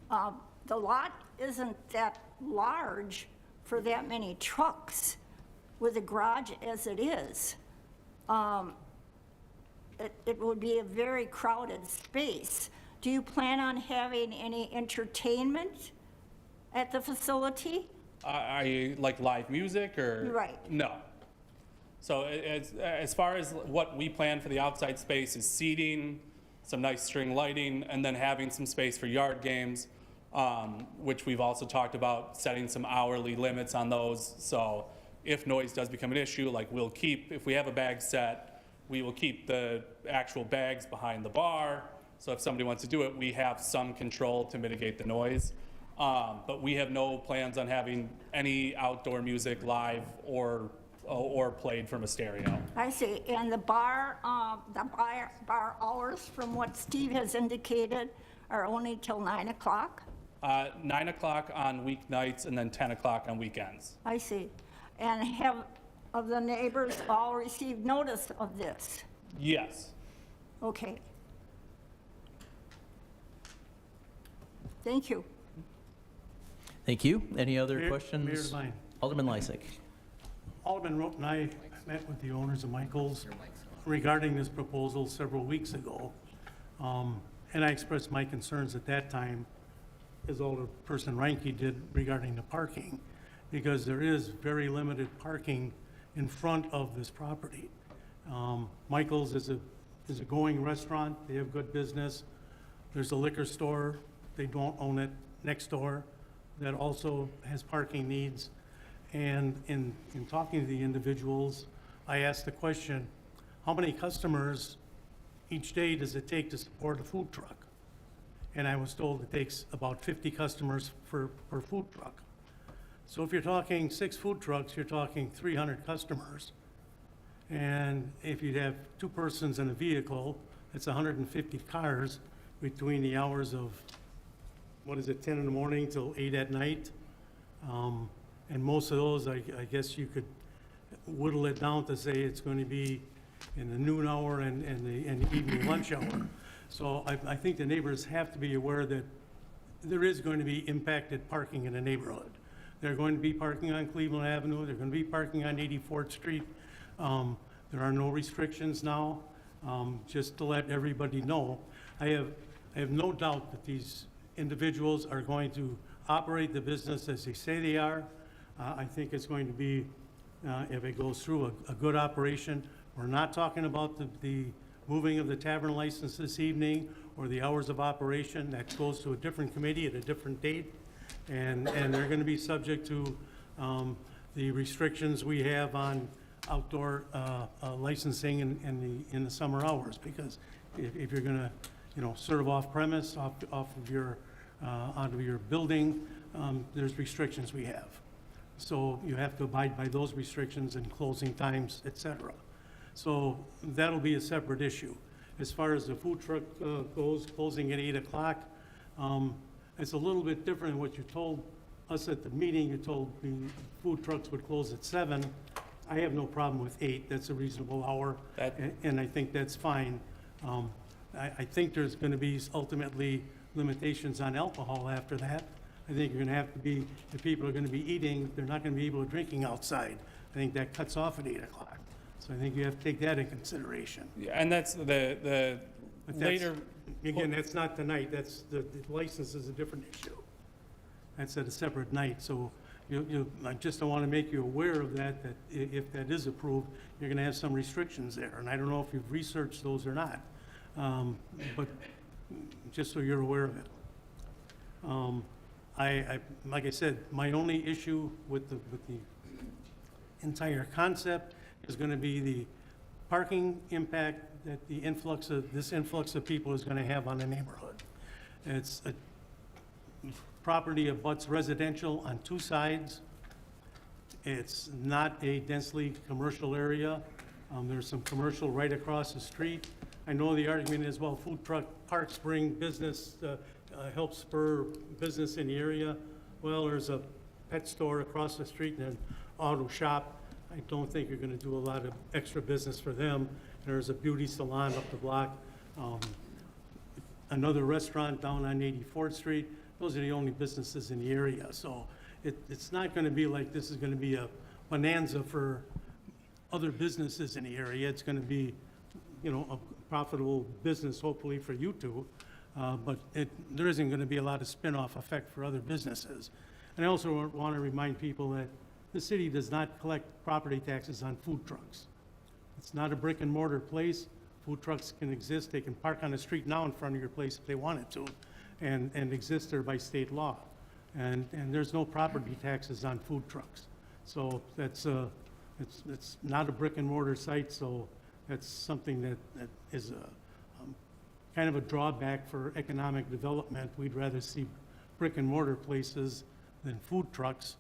The lot isn't that large for that many trucks with a garage as it is. It would be a very crowded space. Do you plan on having any entertainment at the facility? I like live music or? Right. No. So as far as what we plan for the outside space is seating, some nice string lighting, and then having some space for yard games, which we've also talked about setting some hourly limits on those. So if noise does become an issue, like if we have a bag set, we will keep the actual bags behind the bar. So if somebody wants to do it, we have some control to mitigate the noise. But we have no plans on having any outdoor music live or played from a stereo. I see. And the bar hours, from what Steve has indicated, are only till 9 o'clock? 9 o'clock on weeknights and then 10 o'clock on weekends. I see. And have the neighbors all received notice of this? Yes. Okay. Thank you. Thank you. Any other Mayor questions? Devine. Alderman Lysick. Alderman Rote and I met with the owners of Michael's regarding this proposal several weeks ago. And I expressed my concerns at that time, as Alderperson Reinke did, regarding the parking, because there is very limited parking in front of this property. Michael's is a going restaurant. They have good business. There's a liquor store. They don't own it next door. That also has parking needs. And in talking to the individuals, I asked the question, how many customers each day does it take to support a food truck? And I was told it takes about 50 customers per food truck. So if you're talking 6 food trucks, you're talking 300 customers. And if you'd have 2 persons in a vehicle, that's 150 cars between the hours of, 10 in the morning till 8 at night. And most of those, I guess you could whittle it down to say it's going to be in the noon hour and the evening lunch hour. So I think the neighbors have to be aware that there is going to be impacted parking in the neighborhood. They're going to be parking on Cleveland Avenue. They're going to be parking on 84th Street. There are no restrictions now, just to let everybody know. I have no doubt that these individuals are going to operate the business as they say they are. I think it's going to be, if it goes through, a good operation. We're not talking about the moving of the tavern license this evening or the hours of operation. That goes to a different committee at a different date. And they're going to be subject to the restrictions we have on outdoor licensing in the summer hours. Because if you're going to, serve off premise, off of your, onto your building, there's restrictions we have. So you have to abide by those restrictions and closing times, et cetera. So that'll be a separate issue. As far as the food truck goes, closing at 8 o'clock, it's a little bit different than what you told us at the meeting. You told the food trucks would close at 7. I have no problem with 8. That's a reasonable hour, and I think that's fine. I think there's going to be ultimately limitations on alcohol after that. I think you're going to have to be, if people are going to be eating, they're not going to be able to drinking outside. I think that cuts off at 8 o'clock. So I think you have to take that in consideration. Yeah, and that's the But later. Again, that's not tonight. That's, the license is a different issue. That's at a separate night. So I just don't want to make you aware of that if that is approved, you're going to have some restrictions there. And I don't know if you've researched those or not. But just so you're aware of it. Like I said, my only issue with the entire concept is going to be the parking impact that this influx of people is going to have on the neighborhood. It's a property abuts residential on 2 sides. It's not a densely commercial area. There's some commercial right across the street. I know the argument is, well, food truck parks bring business help spur business in the area. Well, there's a pet store across the street and an auto shop. I don't think you're gonna do a lot of extra business for them. There's a beauty salon up the block. Another restaurant down on 84th Street. Those are the only businesses in the area. So it's not gonna be like this is gonna be a bonanza for other businesses in the area. It's gonna be, you know, a profitable business, hopefully for you two. But there isn't gonna be a lot of spin-off effect for other businesses. And I also want to remind people that the city does not collect property taxes on food trucks. It's not a brick and mortar place. Food trucks can exist. They can park on the street now in front of your place if they wanted to, and exist there by state law. And there's no property taxes on food trucks. So that's, it's not a brick and mortar site, so that's something that is kind of a drawback for economic development. We'd rather see brick and mortar places than food trucks.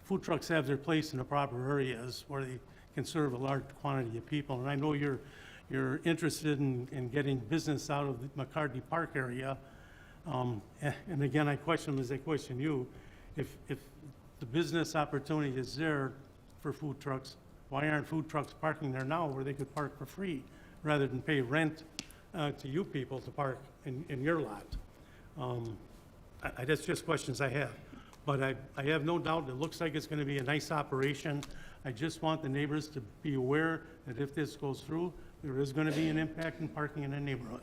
Food trucks have their place in the proper areas where they can serve a large quantity of people. And I know you're interested in getting business out of the McCarthy Park area. And again, I question them as I question you. If the business opportunity is there for food trucks, why aren't food trucks parking there now where they could park for free rather than pay rent to you people to park in your lot? That's just questions I have. But I have no doubt it looks like it's going to be a nice operation. I just want the neighbors to be aware that if this goes through, there is going to be an impact in parking in the neighborhood.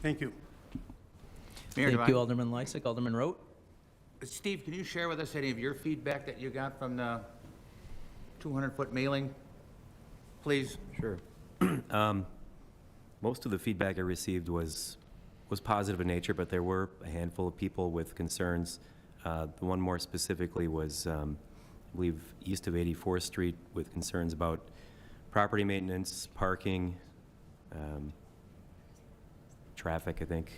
Thank you. Mayor, Thank you, Alderman Lysick. Alderman Rote? Steve, can you share with us any of your feedback that you got from the 200-foot mailing, please? Sure. Most of the feedback I received was positive in nature, but there were a handful of people with concerns. The one more specifically was, I believe, east of 84th Street with concerns about property maintenance, parking, traffic, I think.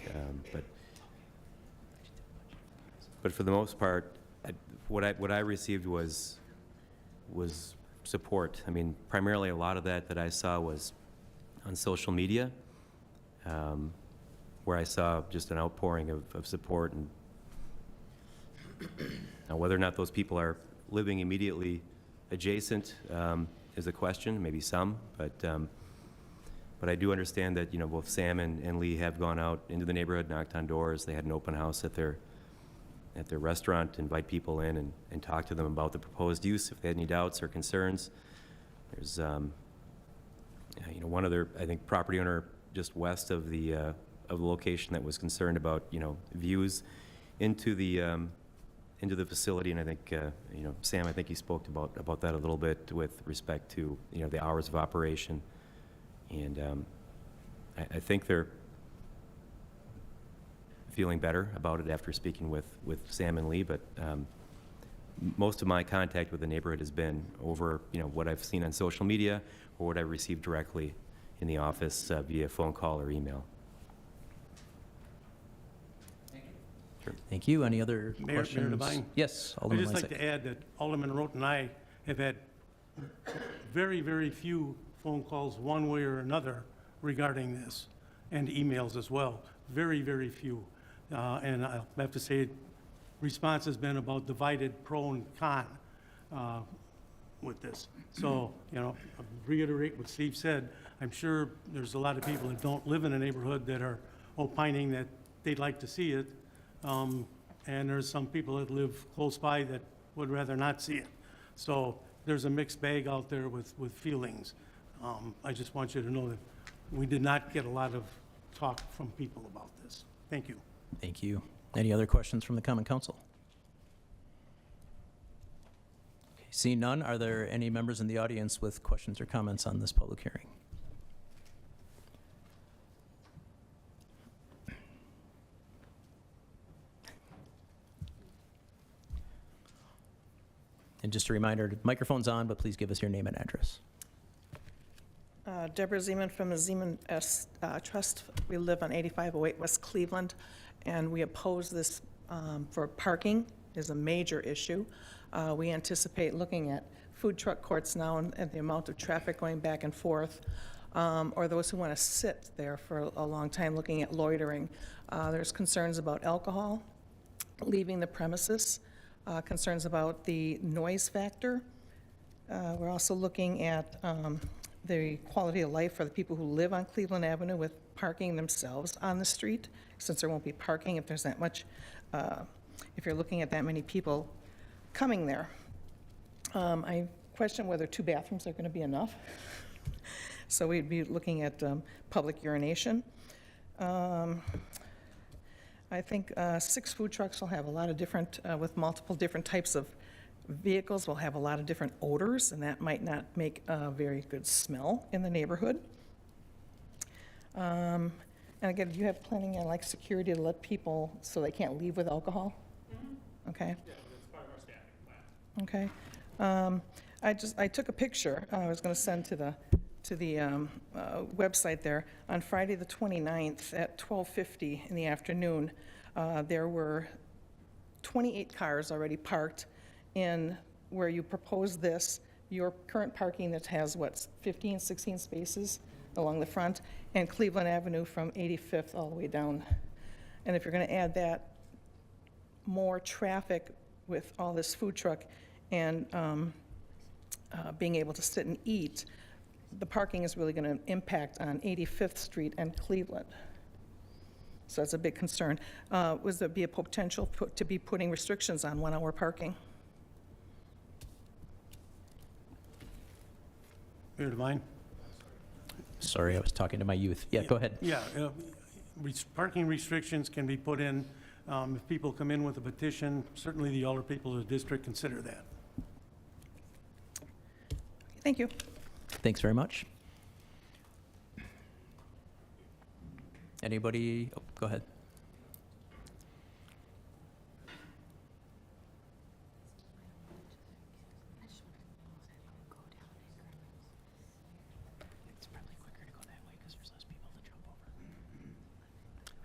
But for the most part, what I received was support. I mean, primarily a lot of that I saw was on social media, where I saw just an outpouring of support. And now, whether or not those people are living immediately adjacent is a question, maybe some, but I do understand that, you know, both Sam and Lee have gone out into the neighborhood, knocked on doors. They had an open house at their restaurant to invite people in and talk to them about the proposed use if they had any doubts or concerns. There's, you know, one other, I think, property owner just west of the location that was concerned about, you know, views into the facility. And I think, you know, Sam, I think you spoke about that a little bit with respect to, you know, the hours of operation. And I think they're feeling better about it after speaking with Sam and Lee, but most of my contact with the neighborhood has been over, you know, what I've seen on social media or what I received directly in the office via phone call or email. Thank you. Any other Mayor questions? Devine? Yes, I'd Alderman just like Lysick. to add that Alderman Rote and I have had very, very few phone calls one way or another regarding this, and emails as well. Very, very few. And I have to say, response has been about divided pro and con with this. So, you know, I'll reiterate what Steve said. I'm sure there's a lot of people that don't live in a neighborhood that are opining that they'd like to see it. And there's some people that live close by that would rather not see it. So there's a mixed bag out there with feelings. I just want you to know that we did not get a lot of talk from people about this. Thank you. Thank you. Any other questions from the Common Council? Okay, seeing none, are there any members in the audience with questions or comments on this public hearing? And just a reminder, the microphone's on, but please give us your name and address. Deborah Zeman from the Zeman Trust. We live on 8508 West Cleveland, and we oppose this for parking is a major issue. We anticipate looking at food truck courts now and the amount of traffic going back and forth. or those who want to sit there for a long time looking at loitering. There's concerns about alcohol leaving the premises, concerns about the noise factor. We're also looking at the quality of life for the people who live on Cleveland Avenue with parking themselves on the street, since there won't be parking if there's that much, if you're looking at that many people coming there. I question whether 2 bathrooms are going to be enough. So we'd be looking at public urination. I think 6 food trucks will have a lot of different, with multiple different types of vehicles, will have a lot of different odors, and that might not make a very good smell in the neighborhood. And again, do you have planning on like security to let people, so they can't leave with alcohol? Okay. Yeah, that's part of our staffing Okay. plan. I took a picture I was going to send to the website there. On Friday the 29th at 12:50 in the afternoon, there were 28 cars already parked in where you propose this, your current parking that has, what, 15, 16 spaces along the front, and Cleveland Avenue from 85th all the way down. And if you're going to add that more traffic with all this food truck and being able to sit and eat, the parking is really going to impact on 85th Street and Cleveland. So that's a big concern. Was there be a potential to be putting restrictions on 1-hour parking? Mayor Devine? Sorry, I was talking to my youth. Yeah, go ahead. Yeah, parking restrictions can be put in. If people come in with a petition, certainly the older people of the district consider that. Thank you. Thanks very much. Anybody? Oh, go ahead.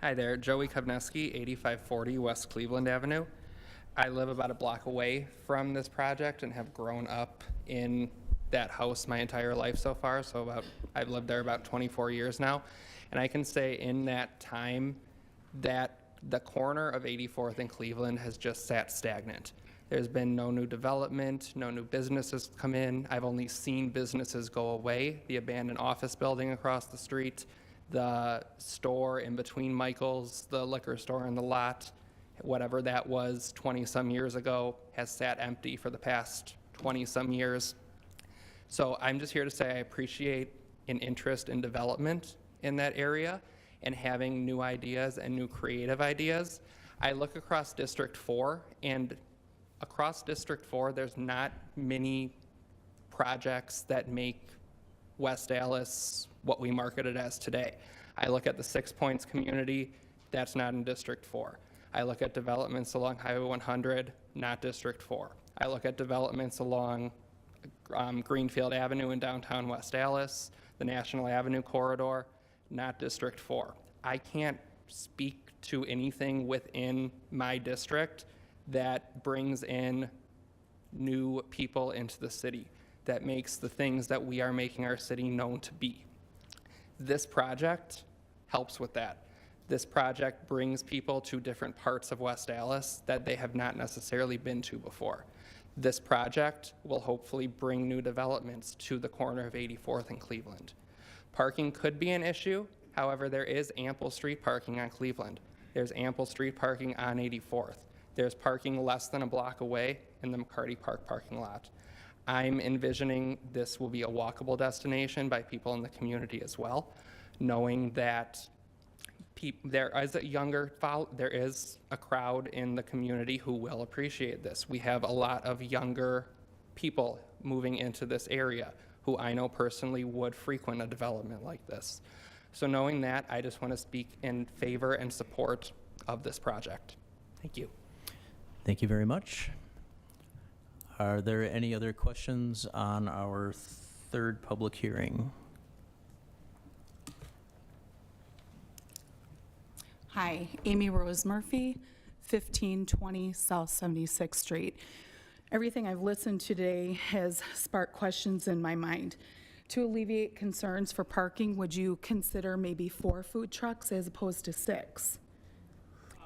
Hi there, Joey Kovneski, 8540 West Cleveland Avenue. I live about a block away from this project and have grown up in that house my entire life so far. So I've lived there about 24 years now. And I can say in that time that the corner of 84th and Cleveland has just sat stagnant. There's been no new development, no new businesses come in. I've only seen businesses go away. The abandoned office building across the street, the store in between Michael's, the liquor store in the lot, whatever that was 20-some years ago, has sat empty for the past 20-some years. So I'm just here to say I appreciate an interest in development in that area and having new ideas and new creative ideas. I look across District 4, and across District 4, there's not many projects that make West Allis what we market it as today. I look at the 6 Points community, that's not in District 4. I look at developments along Highway 100, not District 4. I look at developments along Greenfield Avenue in downtown West Allis, the National Avenue corridor, not District 4. I can't speak to anything within my district that brings in new people into the city, that makes the things that we are making our city known to be. This project helps with that. This project brings people to different parts of West Allis that they have not necessarily been to before. This project will hopefully bring new developments to the corner of 84th and Cleveland. Parking could be an issue. However, there is ample street parking on Cleveland. There's ample street parking on 84th. There's parking less than a block away in the McCarty Park parking lot. I'm envisioning this will be a walkable destination by people in the community as well, knowing that there is a crowd in the community who will appreciate this. We have a lot of younger people moving into this area who I know personally would frequent a development like this. So knowing that, I just want to speak in favor and support of this project. Thank you. Thank you very much. Are there any other questions on our third public hearing? Hi, Amy Rose Murphy, 1520 South 76th Street. Everything I've listened to today has sparked questions in my mind. To alleviate concerns for parking, would you consider maybe 4 food trucks as opposed to 6?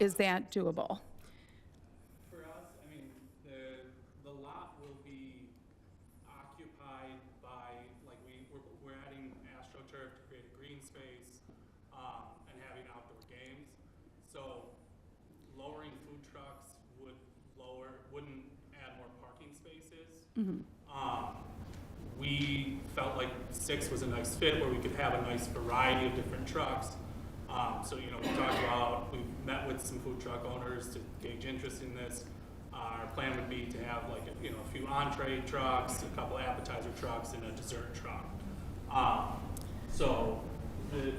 Is that doable? For us, I mean, the lot will be occupied by, like, we're adding AstroTurf to create a green space, and having outdoor games. So lowering food trucks wouldn't add more parking spaces. We felt like 6 was a nice fit where we could have a nice variety of different trucks. So, you know, we've met with some food truck owners to gauge interest in this. Our plan would be to have like, a few entree trucks, a couple appetizer trucks, and a dessert truck. So the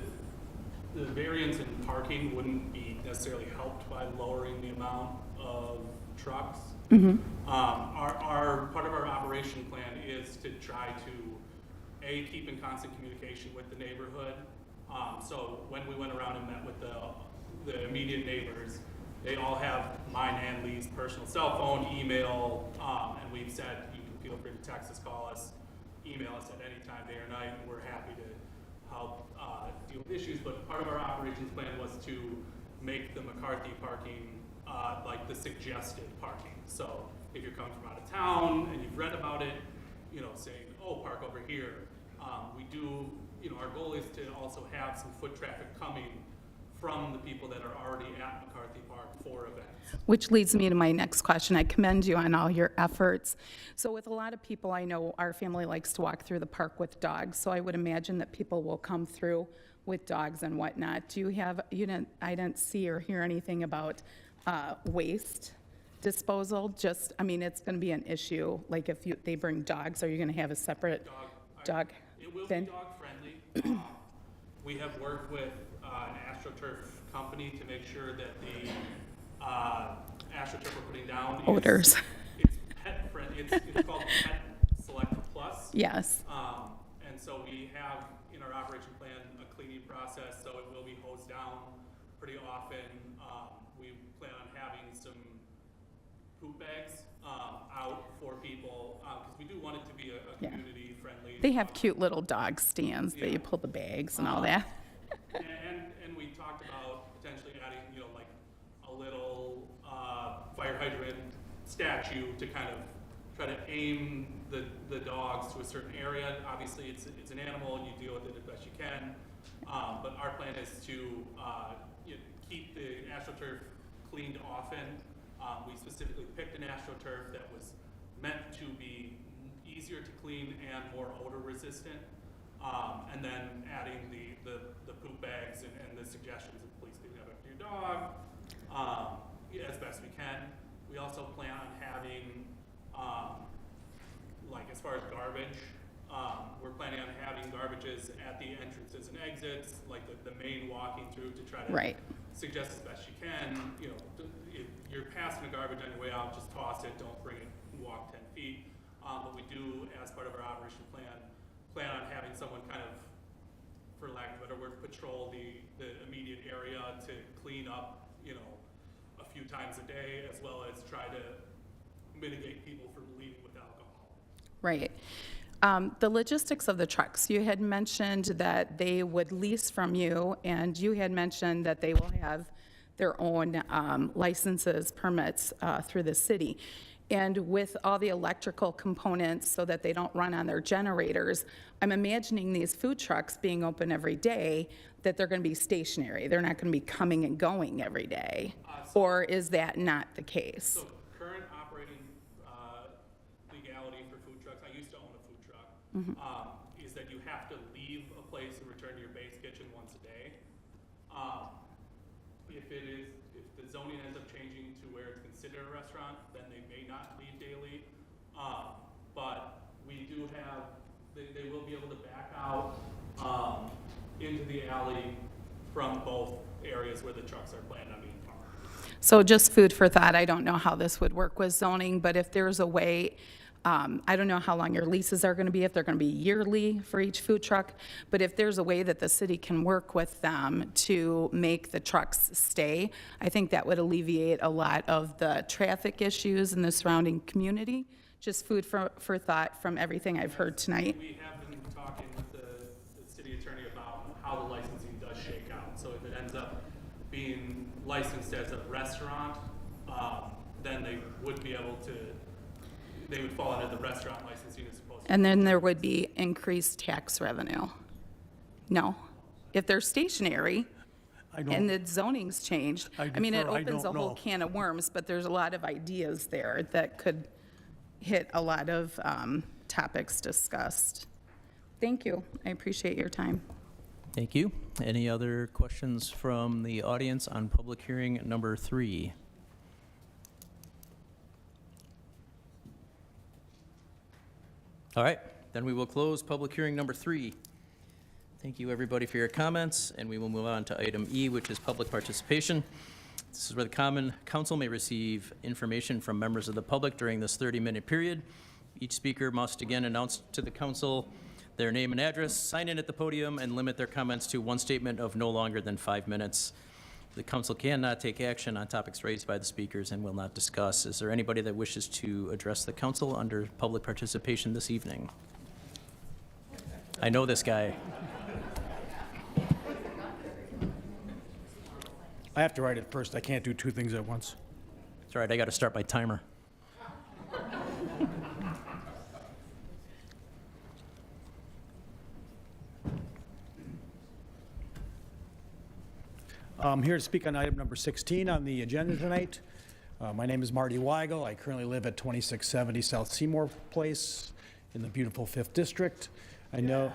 variance in parking wouldn't be necessarily helped by lowering the amount of trucks. Part of our operation plan is to try to, keep in constant communication with the neighborhood. So when we went around and met with the immediate neighbors, they all have mine and Lee's personal cell phone, email, and we've said you can feel free to text us, call us, email us at any time, day or night, and we're happy to help deal with issues. But part of our operations plan was to make the McCarthy parking like the suggested parking. So if you're coming from out of town and you've read about it, saying, oh, park over here. We do, our goal is to also have some foot traffic coming from the people that are already at McCarthy Park for events. Which leads me to my next question. I commend you on all your efforts. So with a lot of people, I know our family likes to walk through the park with dogs, so I would imagine that people will come through with dogs and whatnot. Do you have, I didn't see or hear anything about waste disposal? Just, I mean, it's going to be an issue. Like if they bring dogs, are you going to have a separate dog It will bin? be dog friendly. We have worked with an AstroTurf company to make sure that the AstroTurf we're putting down Odors. It's pet friendly. It's called Pet Select Plus. Yes. And so we have in our operation plan a cleaning process, so it will be hosed down pretty often. We plan on having some poop bags out for people because we do want it to be a community friendly. They have cute little dog stands that you pull the bags and all that. And we talked about potentially adding, like a little fire hydrant statue to kind of try to aim the dogs to a certain area. Obviously, it's an animal and you deal with it as best you can. But our plan is to keep the AstroTurf cleaned often. We specifically picked an AstroTurf that was meant to be easier to clean and more odor resistant. And then adding the poop bags and the suggestions of please clean up after your dog as best we can. We also plan on having, like as far as garbage, we're planning on having garbages at the entrances and exits, like the main walking through to try to suggest as best you can. If you're passing a garbage on your way out, just toss it, don't bring it, walk 10 feet. But we do, as part of our operation plan on having someone kind of, for lack of a better word, patrol the immediate area to clean up, a few times a day, as well as try to mitigate people from leaving with alcohol. Right. The logistics of the trucks, you had mentioned that they would lease from you, and you had mentioned that they will have their own licenses, permits through the city. And with all the electrical components so that they don't run on their generators, I'm imagining these food trucks being open every day, that they're going to be stationary. They're not going to be coming and going every day. Or is that not the case? So current operating legality for food trucks, I used to own a food truck, is that you have to leave a place and return to your base kitchen once a day. If the zoning ends up changing to where it's considered a restaurant, then they may not leave daily. But we do have, they will be able to back out into the alley from both areas where the trucks are planned on being parked. So just food for thought, I don't know how this would work with zoning, but if there's a way, I don't know how long your leases are going to be, if they're going to be yearly for each food truck, but if there's a way that the city can work with them to make the trucks stay, I think that would alleviate a lot of the traffic issues in the surrounding community. Just food for thought from everything I've heard tonight. We have been talking with licensed as a restaurant, then they would be able to, they would fall under the restaurant licensing as opposed to. And then there would be increased tax revenue? No. If they're stationary and the zoning's changed, I mean, it defer, I opens a don't whole know. can of worms, but there's a lot of ideas there that could hit a lot of topics discussed. Thank you. I appreciate your time. Thank you. Any other questions from the audience on public hearing number 3? All right, then we will close public hearing number 3. Thank you, everybody, for your comments, and we will move on to item E, which is public participation. This is where the common council may receive information from members of the public during this 30-minute period. Each speaker must again announce to the council their name and address, sign in at the podium, and limit their comments to one statement of no longer than 5 minutes. The council cannot take action on topics raised by the speakers and will not discuss. Is there anybody that wishes to address the council under public participation this evening? I know this guy. I have to write it first. I can't do two things at once. It's all right, I got to start my timer. I'm here to speak on item number 16 on the agenda tonight. My name is Marty Weigel. I currently live at 2670 South Seymour Place in the beautiful 5th District. I know.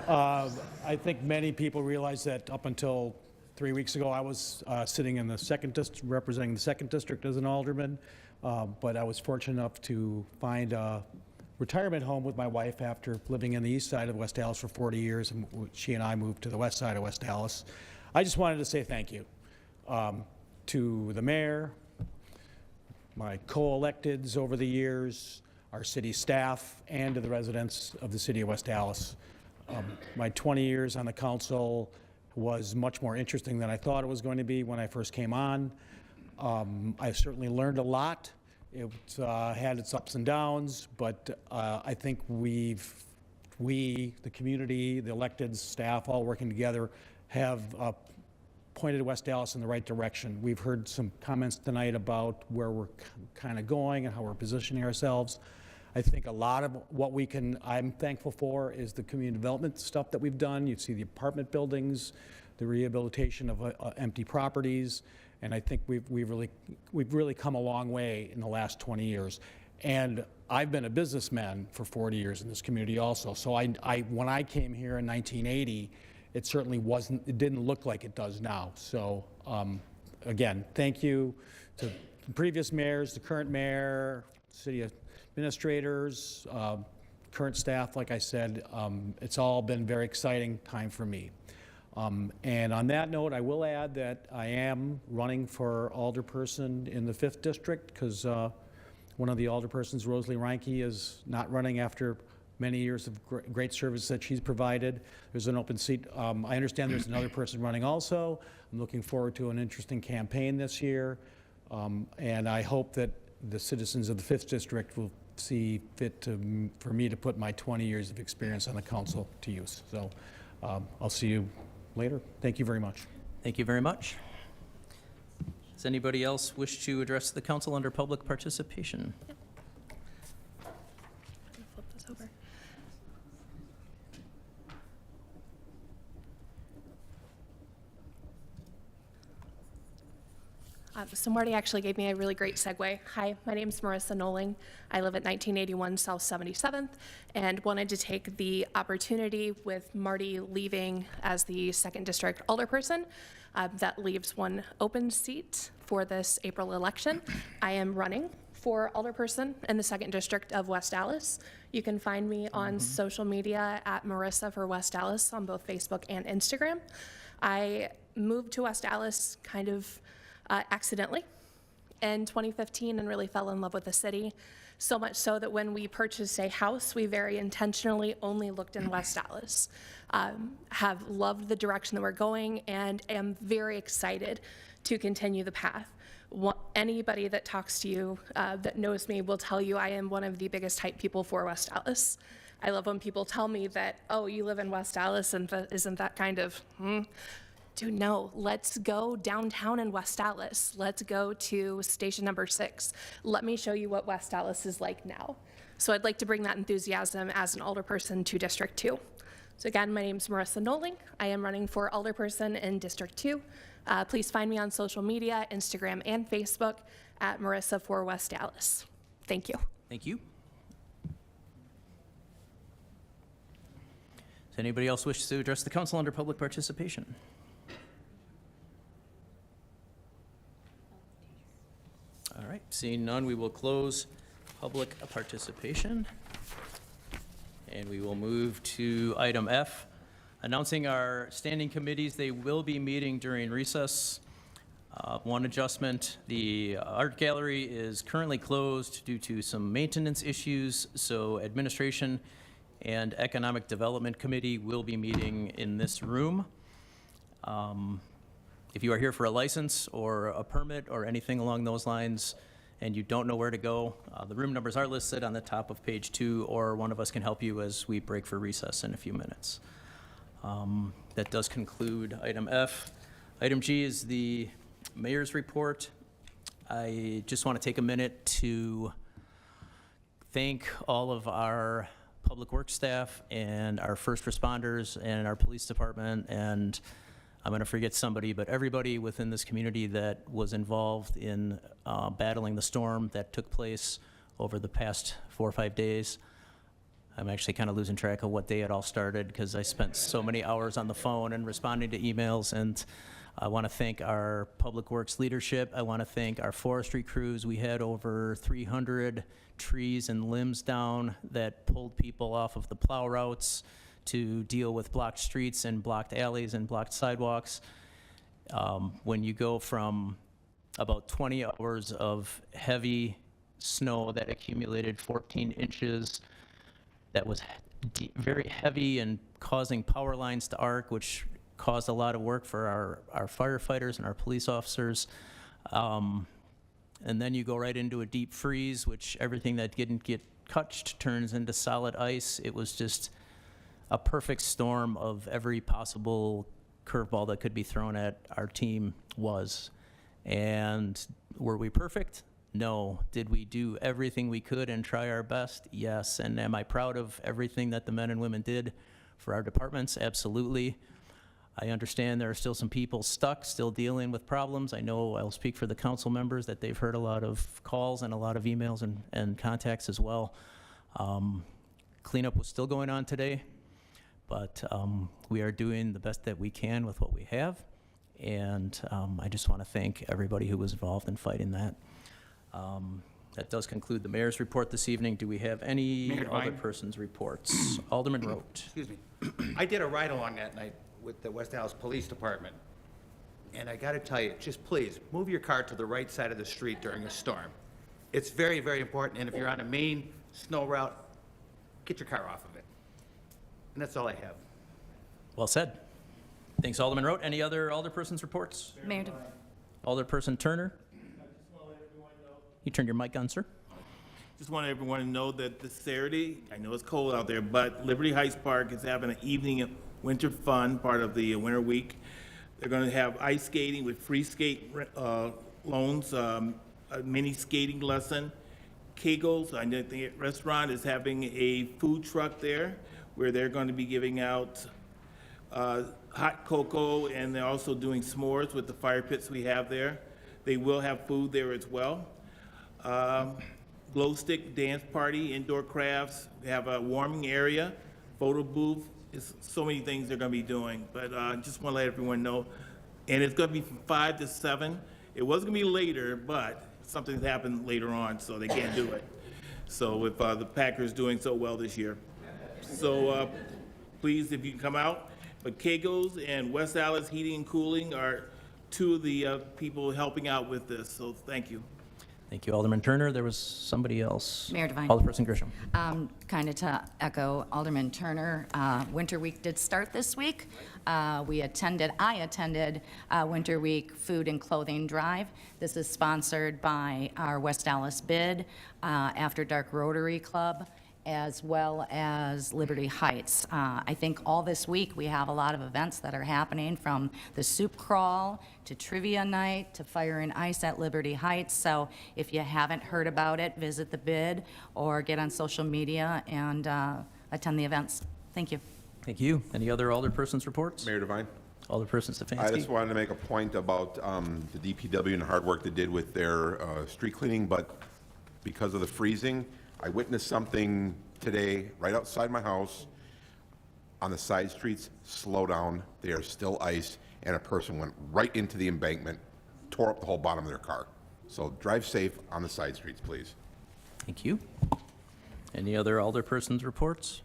I think many people realize that up until 3 weeks ago, I was sitting in the 2nd District, representing the 2nd District as an alderman, but I was fortunate enough to find a retirement home with my wife after living in the east side of West Dallas for 40 years, and she and I moved to the west side of West Dallas. I just wanted to say thank you to the mayor, my co-electeds over the years, our city staff, and to the residents of the city of West Dallas. My 20 years on the council was much more interesting than I thought it was going to be when I first came on. I certainly learned a lot. It had its ups and downs, but I think we, the community, the elected staff, all working together, have pointed West Dallas in the right direction. We've heard some comments tonight about where we're kind of going and how we're positioning ourselves. I think a lot of what I'm thankful for is the community development stuff that we've done. You see the apartment buildings, the rehabilitation of empty properties, and I think we've really come a long way in the last 20 years. And I've been a businessman for 40 years in this community also. So when I came here in 1980, it certainly it didn't look like it does now. So again, thank you to the previous mayors, the current mayor, city administrators, current staff. Like I said, it's all been very exciting time for me. And on that note, I will add that I am running for alderperson in the 5th District because one of the alderpersons, Rosalie Reinke, is not running after many years of great service that she's provided. There's an open seat. I understand there's another person running also. I'm looking forward to an interesting campaign this year. And I hope that the citizens of the 5th District will see fit for me to put my 20 years of experience on the council to use. So I'll see you later. Thank you very much. Thank you very much. Does anybody else wish to address the council under public participation? Flip this over. So Marty actually gave me a really great segue. Hi, my name is Marissa Noling. I live at 1981 South 77th and wanted to take the opportunity with Marty leaving as the 2nd District alderperson. That leaves one open seat for this April election. I am running for alderperson in the 2nd District of West Dallas. You can find me on social media at Marissa for West Dallas on both Facebook and Instagram. I moved to West Dallas kind of accidentally in 2015 and really fell in love with the city. So much so that when we purchased a house, we very intentionally only looked in West Dallas. Have loved the direction that we're going and am very excited to continue the path. Anybody that talks to you that knows me will tell you I am one of the biggest hype people for West Dallas. I love when people tell me that, oh, you live in West Dallas and isn't that kind of, Dude, no, let's go downtown in West Dallas. Let's go to station number 6. Let me show you what West Dallas is like now. So I'd like to bring that enthusiasm as an alderperson to District 2. So again, my name is Marissa Noling. I am running for alderperson in District 2. Please find me on social media, Instagram and Facebook at Marissa for West Dallas. Thank you. Thank you. Does anybody else wish to address the council under public participation? All right, seeing none, we will close public participation. And we will move to item F, announcing our standing committees. They will be meeting during recess. One adjustment, the art gallery is currently closed due to some maintenance issues, so administration and economic development committee will be meeting in this room. If you are here for a license or a permit or anything along those lines and you don't know where to go, the room numbers are listed on the top of page 2, or one of us can help you as we break for recess in a few minutes. That does conclude item F. Item G is the mayor's report. I just want to take a minute to thank all of our public works staff and our first responders and our police department, and I'm going to forget somebody, but everybody within this community that was involved in battling the storm that took place over the past 4 or 5 days. I'm actually kind of losing track of what day it all started because I spent so many hours on the phone and responding to emails, and I want to thank our public works leadership. I want to thank our forestry crews. We had over 300 trees and limbs down that pulled people off of the plow routes to deal with blocked streets and blocked alleys and blocked sidewalks. When you go from about 20 hours of heavy snow that accumulated 14 inches, that was very heavy and causing power lines to arc, which caused a lot of work for our firefighters and our police officers. And then you go right into a deep freeze, which everything that didn't get touched turns into solid ice. It was just a perfect storm of every possible curveball that could be thrown at our team was. And were we perfect? No. Did we do everything we could and try our best? Yes. And am I proud of everything that the men and women did for our departments? Absolutely. I understand there are still some people stuck, still dealing with problems. I know I'll speak for the council members that they've heard a lot of calls and a lot of emails and contacts as well. Cleanup was still going on today, but we are doing the best that we can with what we have. And I just want to thank everybody who was involved in fighting that. That does conclude the mayor's report this evening. Do we have any Mayor other Devine? person's reports? Alderman Rote. Excuse me. I did a ride-along that night with the West Dallas Police Department. And I got to tell you, just please, move your car to the right side of the street during a storm. It's very, very important. And if you're on a main snow route, get your car off of it. And that's all I have. Well said. Thanks, Alderman Rote. Any other alderperson's reports? Mayor, Alderperson Turner? You turned your mic on, sir. Just want everyone to know that this Saturday, I know it's cold out there, but Liberty Heights Park is having an evening of winter fun, part of the winter week. They're going to have ice skating with free skate loans, a mini skating lesson. Kegel's, I know the restaurant is having a food truck there where they're going to be giving out hot cocoa, and they're also doing s'mores with the fire pits we have there. They will have food there as well. Glow stick dance party, indoor crafts. They have a warming area, photo booth. It's so many things they're going to be doing, but I just want to let everyone know. And it's going to be from 5 to 7. It was going to be later, but something's happened later on, so they can't do it. So with the Packers doing so well this year. So please, if you can come out. But Kegel's and West Dallas Heating and Cooling are two of the people helping out with this, so thank you. Thank you, Alderman Turner. There was somebody else. Mayor Devine. Alderperson Grisham. Kind of to echo Alderman Turner, Winter Week did start this week. I attended Winter Week Food and Clothing Drive. This is sponsored by our West Dallas Bid, After Dark Rotary Club, as well as Liberty Heights. I think all this week, we have a lot of events that are happening, from the soup crawl to trivia night to Fire and Ice at Liberty Heights. So if you haven't heard about it, visit the bid or get on social media and attend the events. Thank you. Thank you. Any other alderpersons' reports? Mayor Devine? Alderperson Stefanski? I just wanted to make a point about the DPW and the hard work they did with their street cleaning, but because of the freezing, I witnessed something today right outside my house on the side streets. Slow down, they are still ice, and a person went right into the embankment, tore up the whole bottom of their car. So drive safe on the side streets, please. Thank you. Any other alderpersons' reports?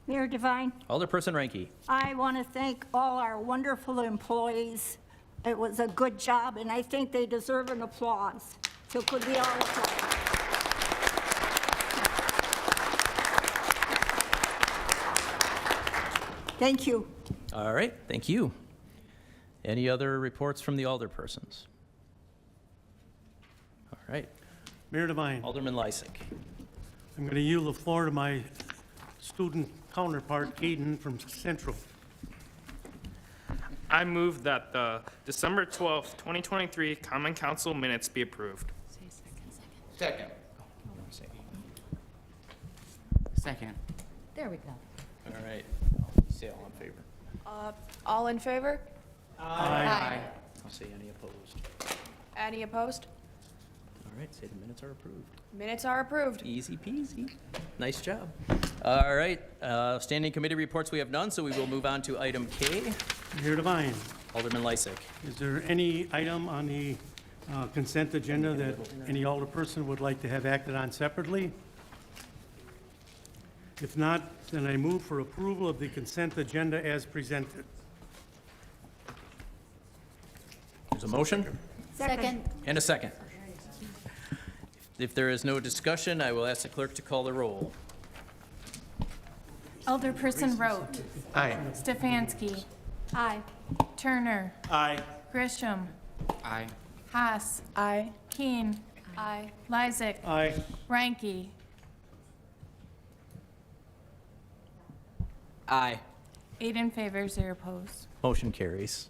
Mayor Devine, Alderperson Ranky? I want to thank all our wonderful employees. It was a good job, and I think they deserve an applause. So could we all applaud? Thank you. All right, thank you. Any other reports from the alderpersons? All right, Mayor Devine, Alderman Lysick. I'm going to yield the floor to my student counterpart, Aiden from Central. I move that the December 12th, 2023 Common Council minutes be approved. Second. Second. There we go. All right, say all in favor. All in favor? Aye. I'll say any opposed. Any opposed? All right, say the minutes are approved. Minutes are approved. Easy peasy. Nice job. All right, standing committee reports, we have none, so we will move on to item K. Mayor Devine, Alderman Lysick. is there any item on the consent agenda that any alderperson would like to have acted on separately? If not, then I move for approval of the consent agenda as presented. There's a motion Second. and a second. If there is no discussion, I will ask the clerk to call the roll. Alderperson Rote. Aye. Stefanski. Aye. Turner. Aye. Grisham. Aye. Haas. Aye. Keen. Aye. Lysick. Aye. Ranky. Aye. 8 in favor, 0 opposed. Motion carries.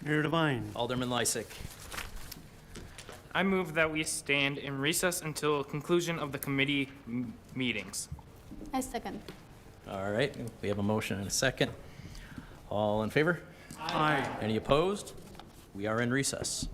Mayor Devine, Alderman Lysick. I move that we stand in recess until conclusion of the committee meetings. I second. All right, we have a motion and a second. All in favor? aye. Any opposed? We are in recess.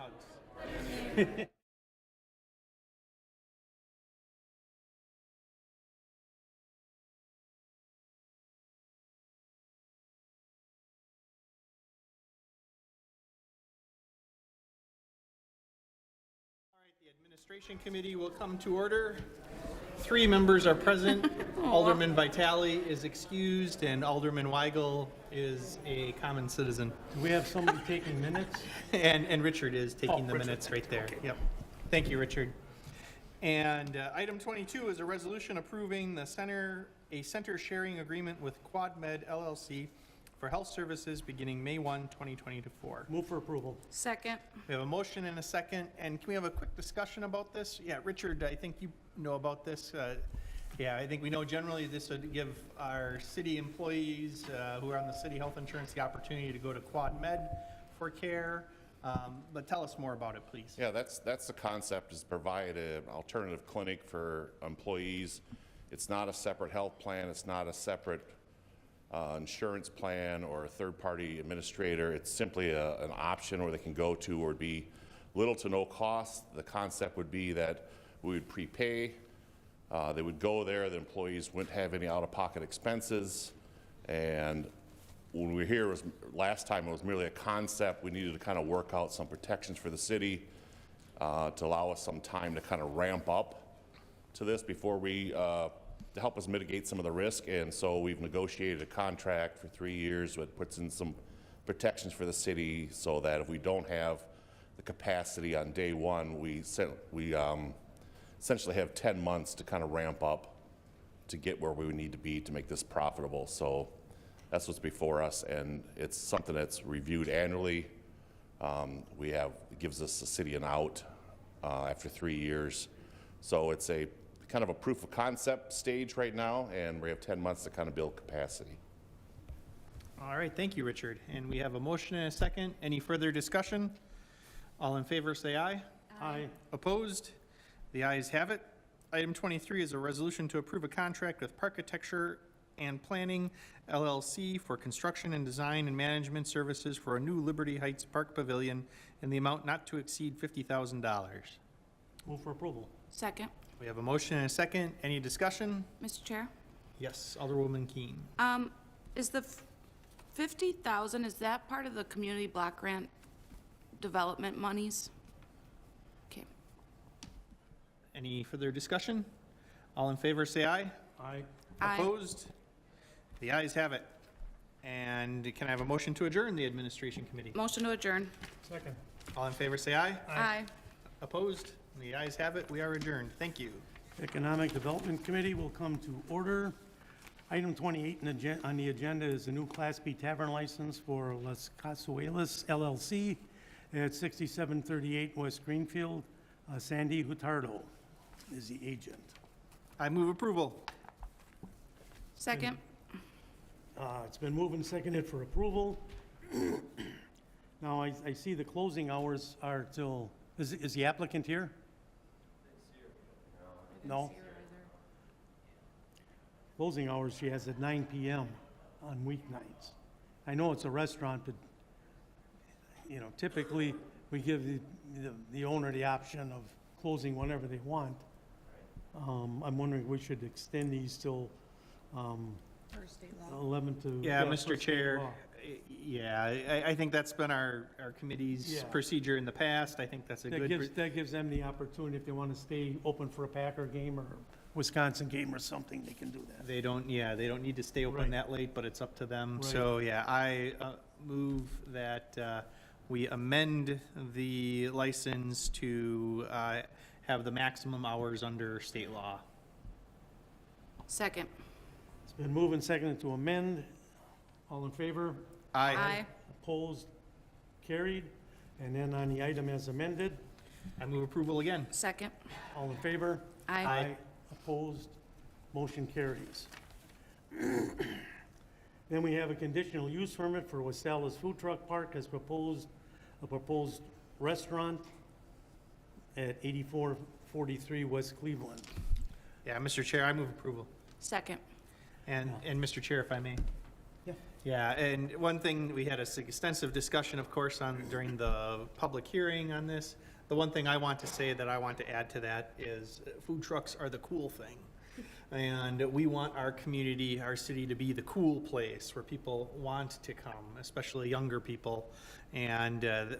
hugs. All right, the Administration Committee will come to order. 3 members are present. Alderman Vitale is excused, and Alderman Weigel is a common citizen. Do we have somebody taking minutes? And Richard is taking the minutes right there. Yep. Thank you, Richard. And item 22 is a resolution approving a center sharing agreement with QuadMed LLC for health services beginning May 1, 2024. Move for approval. Second. We have a motion and a second, and can we have a quick discussion about this? Yeah, Richard, I think you know about this. Yeah, I think we know generally this would give our city employees who are on the city health insurance the opportunity to go to QuadMed for care. But tell us more about it, please. Yeah, that's the concept, is provide an alternative clinic for employees. It's not a separate health plan. It's not a separate insurance plan or a third-party administrator. It's simply an option where they can go to, or would be little to no cost. The concept would be that we would prepay. They would go there. The employees wouldn't have any out-of-pocket expenses. And when we were here, last time it was merely a concept. We needed to kind of work out some protections for the city to allow us some time to kind of ramp up to this before we to help us mitigate some of the risk. And so we've negotiated a contract for 3 years that puts in some protections for the city, so that if we don't have the capacity on day one, we essentially have 10 months to kind of ramp up to get where we would need to be to make this profitable. So that's what's before us, and it's something that's reviewed annually. It gives us the city an out after 3 years. So it's a kind of a proof of concept stage right now, and we have 10 months to kind of build capacity. All right, thank you, Richard. And we have a motion and a second. Any further discussion? All in favor, say aye. Aye. Opposed? The ayes have it. Item 23 is a resolution to approve a contract with Parkitecture and Planning LLC for construction and design and management services for a new Liberty Heights Park Pavilion in the amount not to exceed $50,000. Move for approval. Second. We have a motion and a second. Any discussion? Mr. Chair? Yes, Alderwoman Keene. Is the 50,000, is that part of the community block grant development monies? Okay. Any further discussion? All in favor, say aye. Aye. Aye. Opposed? The ayes have it. And can I have a motion to adjourn the Administration Committee? Motion to adjourn. Second. All in favor, say aye. Aye. Opposed? The ayes have it. We are adjourned. Thank you. Economic Development Committee will come to order. Item 28 on the agenda is a new Class B tavern license for Las Casuelas LLC at 6738 West Greenfield. Sandy Hutardo is the agent. I move approval. Second. It's been moved and seconded for approval. Now, I see the closing hours are till, is the applicant here? No? Closing hours she has at 9 PM on weeknights. I know it's a restaurant, but, you know, typically we give the owner the option of closing whenever they want. I'm wondering if we should extend these till 11 to... Yeah, per Mr. state Chair, law. yeah, I think that's been our committee's Yeah. procedure in the past. I think that's a good... That gives them the opportunity, if they want to stay open for a Packer game or Wisconsin game or something, they can do that. They don't need to stay open Right. that late, but it's up to them. Right. So, yeah, I move that we amend the license to have the maximum hours under state law. Second. It's been moved and seconded to amend. All in favor? Aye. Aye. Opposed? Carried. And then on the item as amended, I move approval again. Second. all in favor? Aye. Opposed? Motion carries. Then we have a conditional use permit for Wasalis Food Truck Park as proposed, a proposed restaurant at 8443 West Cleveland. Yeah, Mr. Chair, I move approval. Second. And Mr. Chair, if I may. Yeah, and one thing, we had a extensive discussion, of course, on, during the public hearing on this. The one thing I want to say that I want to add to that is food trucks are the cool thing. And we want our community, our city to be the cool place where people want to come, especially younger people. And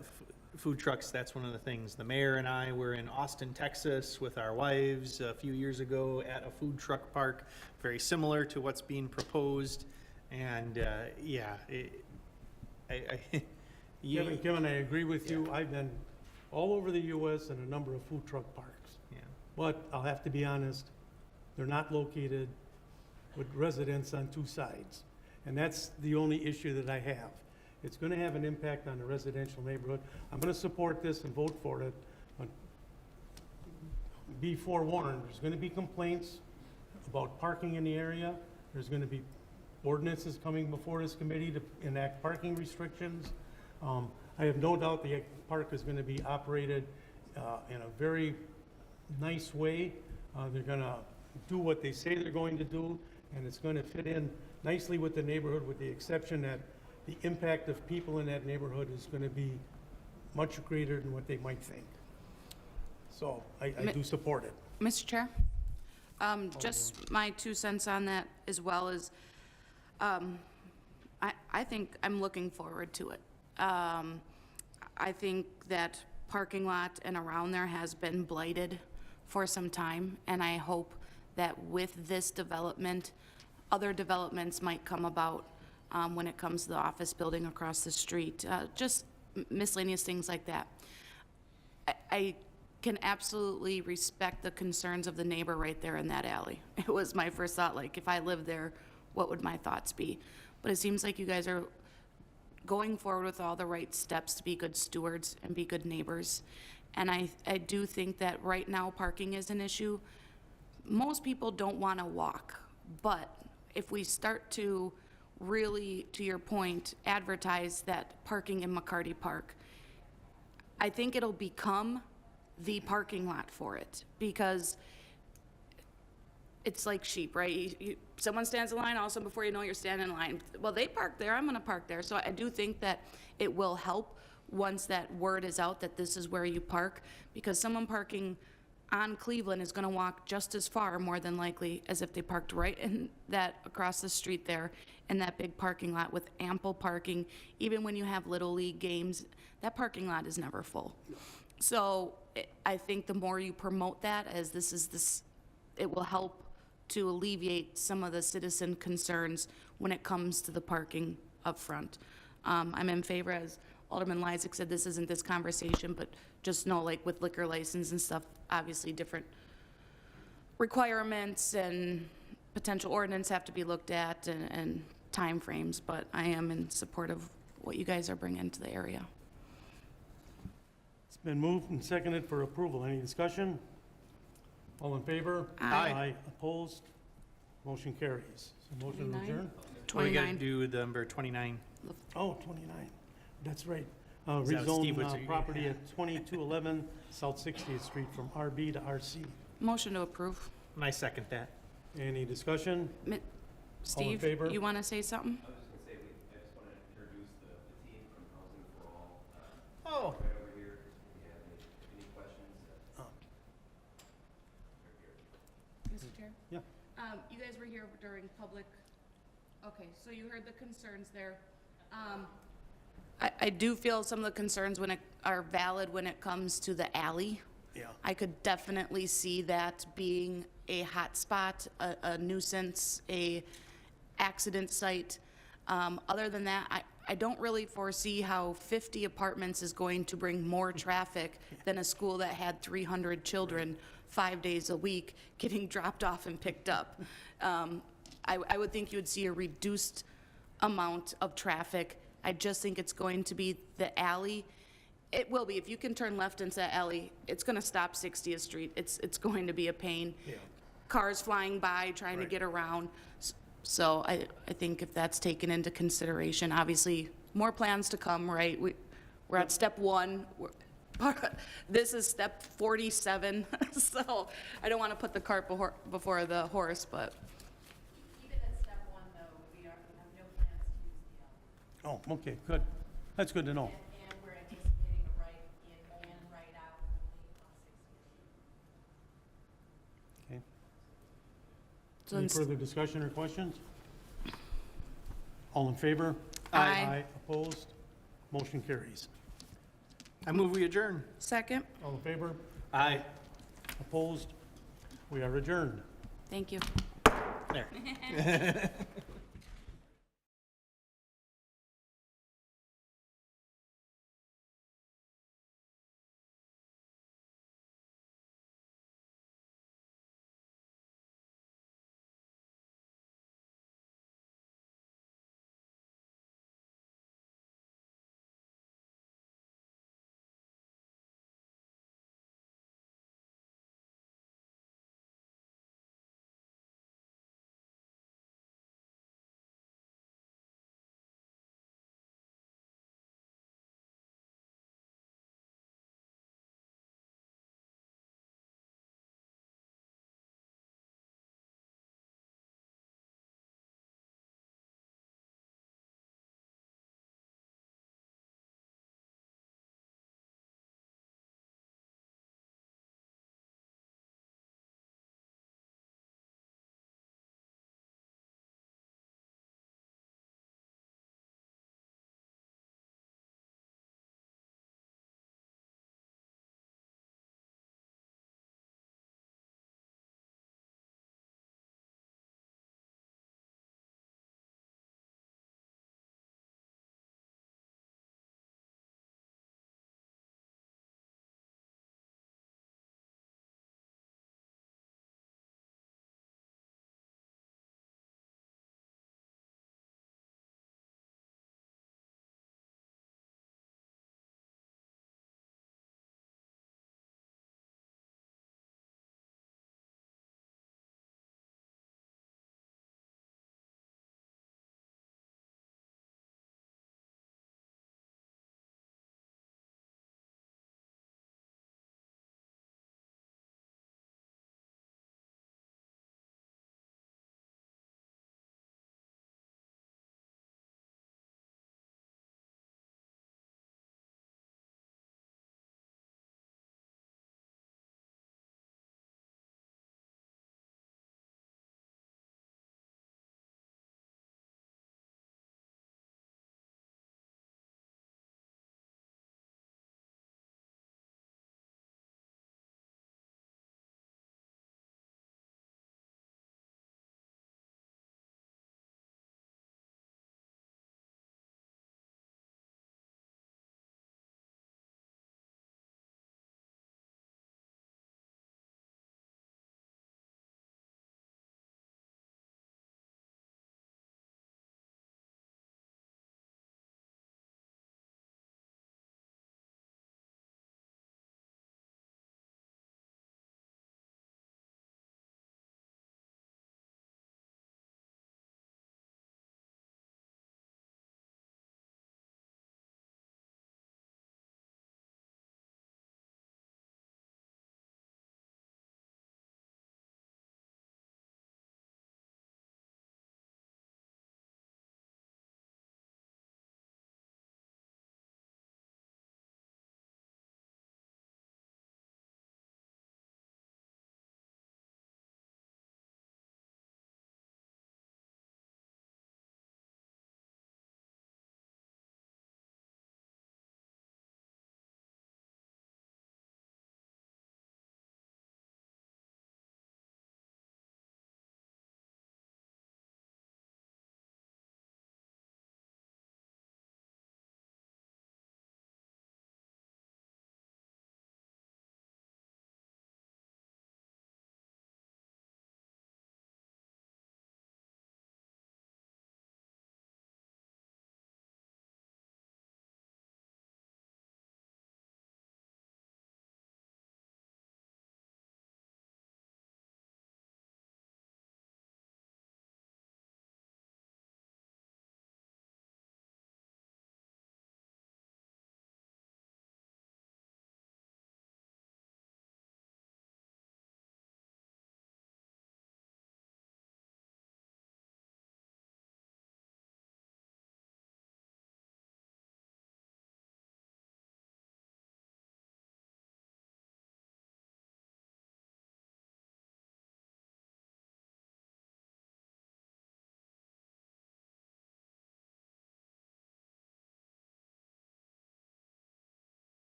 food trucks, that's one of the things. The mayor and I were in Austin, Texas with our wives a few years ago at a food truck park, very similar to what's being proposed. And, yeah, Kevin, I agree with you. I've been all over the U.S. in a number of food truck parks. Yeah. But I'll have to be honest, they're not located with residents on two sides. And that's the only issue that I have. It's going to have an impact on the residential neighborhood. I'm going to support this and vote for it. But be forewarned, there's going to be complaints about parking in the area. There's going to be ordinances coming before this committee to enact parking restrictions. I have no doubt the park is going to be operated in a very nice way. They're going to do what they say they're going to do, and it's going to fit in nicely with the neighborhood, with the exception that the impact of people in that neighborhood is going to be much greater than what they might think. So I do support it. Mr. Chair, just my 2 cents on that as well is, I think I'm looking forward to it. I think that parking lot and around there has been blighted for some time, and I hope that with this development, other developments might come about when it comes to the office building across the street, just miscellaneous things like that. I can absolutely respect the concerns of the neighbor right there in that alley. It was my first thought, like, if I lived there, what would my thoughts be? But it seems like you guys are going forward with all the right steps to be good stewards and be good neighbors. And I do think that right now parking is an issue. Most people don't want to walk, but if we start to really, to your point, advertise that parking in McCarty Park, I think it'll become the parking lot for it, because it's like sheep, right? Someone stands in line, all of a sudden before you know you're standing in line. Well, they park there, I'm gonna park there. So I do think that it will help once that word is out that this is where you park, because someone parking on Cleveland is gonna walk just as far, more than likely, as if they parked right in that, across the street there, in that big parking lot with ample parking. Even when you have Little League games, that parking lot is never full. So I think the more you promote that, as it will help to alleviate some of the citizen concerns when it comes to the parking up front. I'm in favor, as Alderman Lysick said, this isn't this conversation, but just know, like with liquor license and stuff, obviously different requirements and potential ordinance have to be looked at, and timeframes, but I am in support of what you guys are bringing to the area. It's been moved and seconded for approval. Any discussion? All in favor? Aye. Opposed? Motion carries. So motion to 29? adjourn? We gotta 29. do the number 29. Oh, 29. That's right. Is that Steve, what's Rezone it- property at 2211 South 60th Street from RB to RC. Motion to approve. And I second that. Any discussion? Steve, favor? you want to say something? I was just gonna say, I just want to introduce the team from Housing for All. Oh. Right over here, if you have any questions. Mr. Chair? Yeah. You guys were here during public, okay, so you heard the concerns there. I do feel some of the concerns are valid when it comes to the alley. Yeah. I could definitely see that being a hot spot, a nuisance, a accident site. Other than that, I don't really foresee how 50 apartments is going to bring more traffic than a school that had 300 children 5 days a week getting dropped off and picked up. I would think you would see a reduced amount of traffic. I just think it's going to be the alley. It will be. If you can turn left into that alley, it's going to stop 60th Street. It's going to be a pain. Yeah. Cars flying by, trying to get around. So I think if that's taken into consideration, obviously, more plans to come, right? We're at step 1. This is step 47, so I don't want to put the cart before the horse, but. Even at step 1, though, we have no plans to Oh, okay, good. That's good to know. And we're anticipating a write-in and write-out Okay. So Any ins- further discussion or questions? All in favor? Aye. Opposed? Motion carries. I move we adjourn. Second. All in favor? Aye. Opposed? We are adjourned. Thank you. There.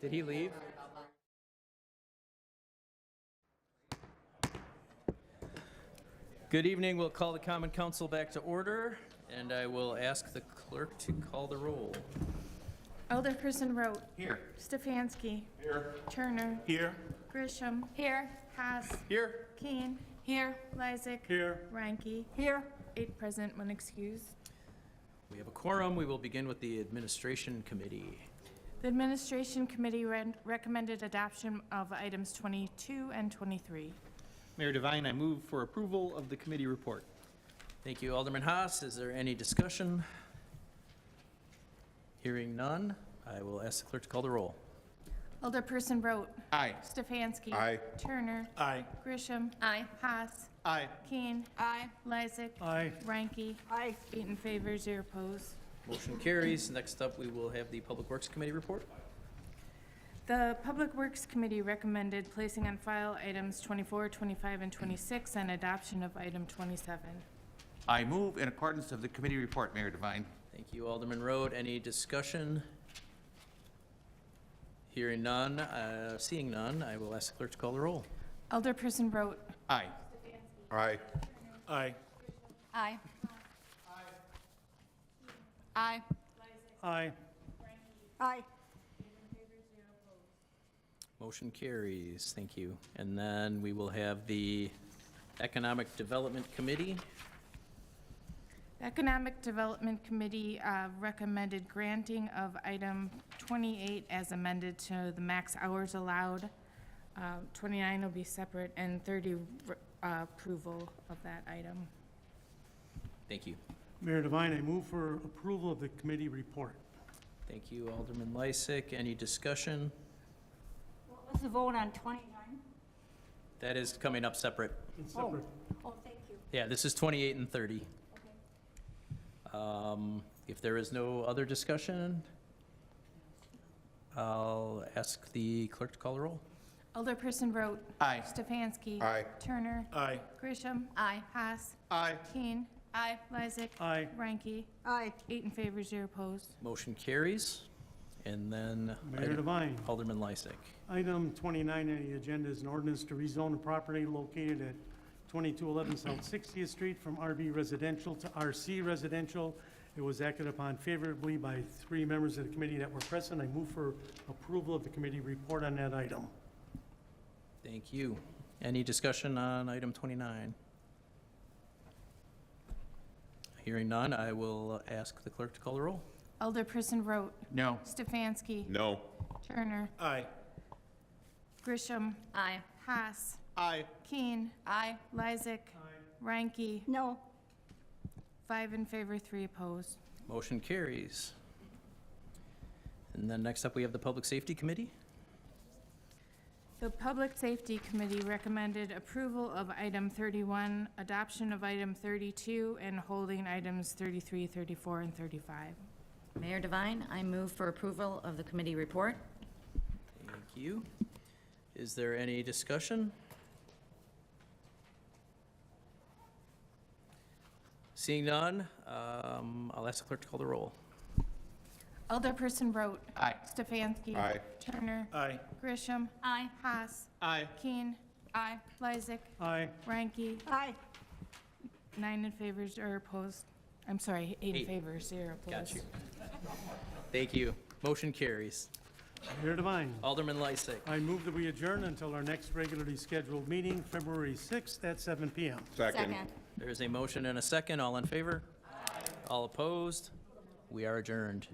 Did he leave? Good evening. We'll call the Common Council back to order, and I will ask the clerk to call the roll. Alderperson Rote. Here. Stefanski. Here. Turner. Here. Grisham. Here. Haas. Here. Keen. Here. Lysick. Here. Ranky. Here. 8 present, 1 excused. We have a quorum. We will begin with the Administration Committee. The Administration Committee recommended adoption of items 22 and 23. Mayor Devine, I move for approval of the committee report. Thank you, Alderman Haas. Is there any discussion? Hearing none, I will ask the clerk to call the roll. Alderperson Rote. Aye. Stefanski. Aye. Turner. Aye. Grisham. Aye. Haas. Aye. Keen. Aye. Lysick. Aye. Ranky. Aye. 8 in favor, 0 opposed. Motion carries. Next up, we will have the Public Works Committee report. The Public Works Committee recommended placing on file items 24, 25, and 26, and adoption of item 27. I move in accordance of the committee report, Mayor Devine. Thank you, Alderman Road. Any discussion? Hearing none, seeing none, I will ask the clerk to call the roll. Alderperson Rote. Aye. Aye. Aye. Aye. Aye. Aye. Aye. Motion carries. Thank you. And then we will have the Economic Development Committee. Economic Development Committee recommended granting of item 28 as amended to the max hours allowed. 29 will be separate, and 30 approval of that item. Thank you. Mayor Devine, I move for approval of the committee report. Thank you, Alderman Lysick. Any discussion? What was the vote on 29? That is coming up separate. It's separate. Oh, thank you. Yeah, this is 28 and 30. Okay. If there is no other discussion, I'll ask the clerk to call the roll. Alderperson Rote. Aye. Stefanski. Aye. Turner. Aye. Grisham. Aye. Haas. Aye. Keen. Aye. Lysick. Aye. Ranky. Aye. 8 in favor, 0 opposed. Motion carries. And then Mayor Devine. Alderman Lysick. Item 29 on the agenda is an ordinance to rezone a property located at 2211 South 60th Street from RB residential to RC residential. It was acted upon favorably by 3 members of the committee that were present. I move for approval of the committee report on that item. Thank you. Any discussion on item 29? Hearing none, I will ask the clerk to call the roll. Alderperson Rote. No. Stefanski. No. Turner. Aye. Grisham. Aye. Haas. Aye. Keen. Aye. Lysick. Ranky. No. 5 in favor, 3 opposed. Motion carries. And then next up, we have the Public Safety Committee. The Public Safety Committee recommended approval of item 31, adoption of item 32, and holding items 33, 34, and 35. Mayor Devine, I move for approval of the committee report. Thank you. Is there any discussion? Seeing none, I'll ask the clerk to call the roll. Alderperson Rote. Aye. Stefanski. Aye. Turner. Aye. Grisham. Aye. Haas. Aye. Keen. Aye. Lysick. Aye. Ranky. Aye. 9 in favor, 0 opposed. I'm sorry, 8 in Eight. favor, 0 opposed. Got you. Thank you. Motion carries. Mayor Devine. Alderman Lysick. I move that we adjourn until our next regularly scheduled meeting, February 6th at 7 p.m. Second. There is a motion and a second. All in favor? All opposed? We are adjourned.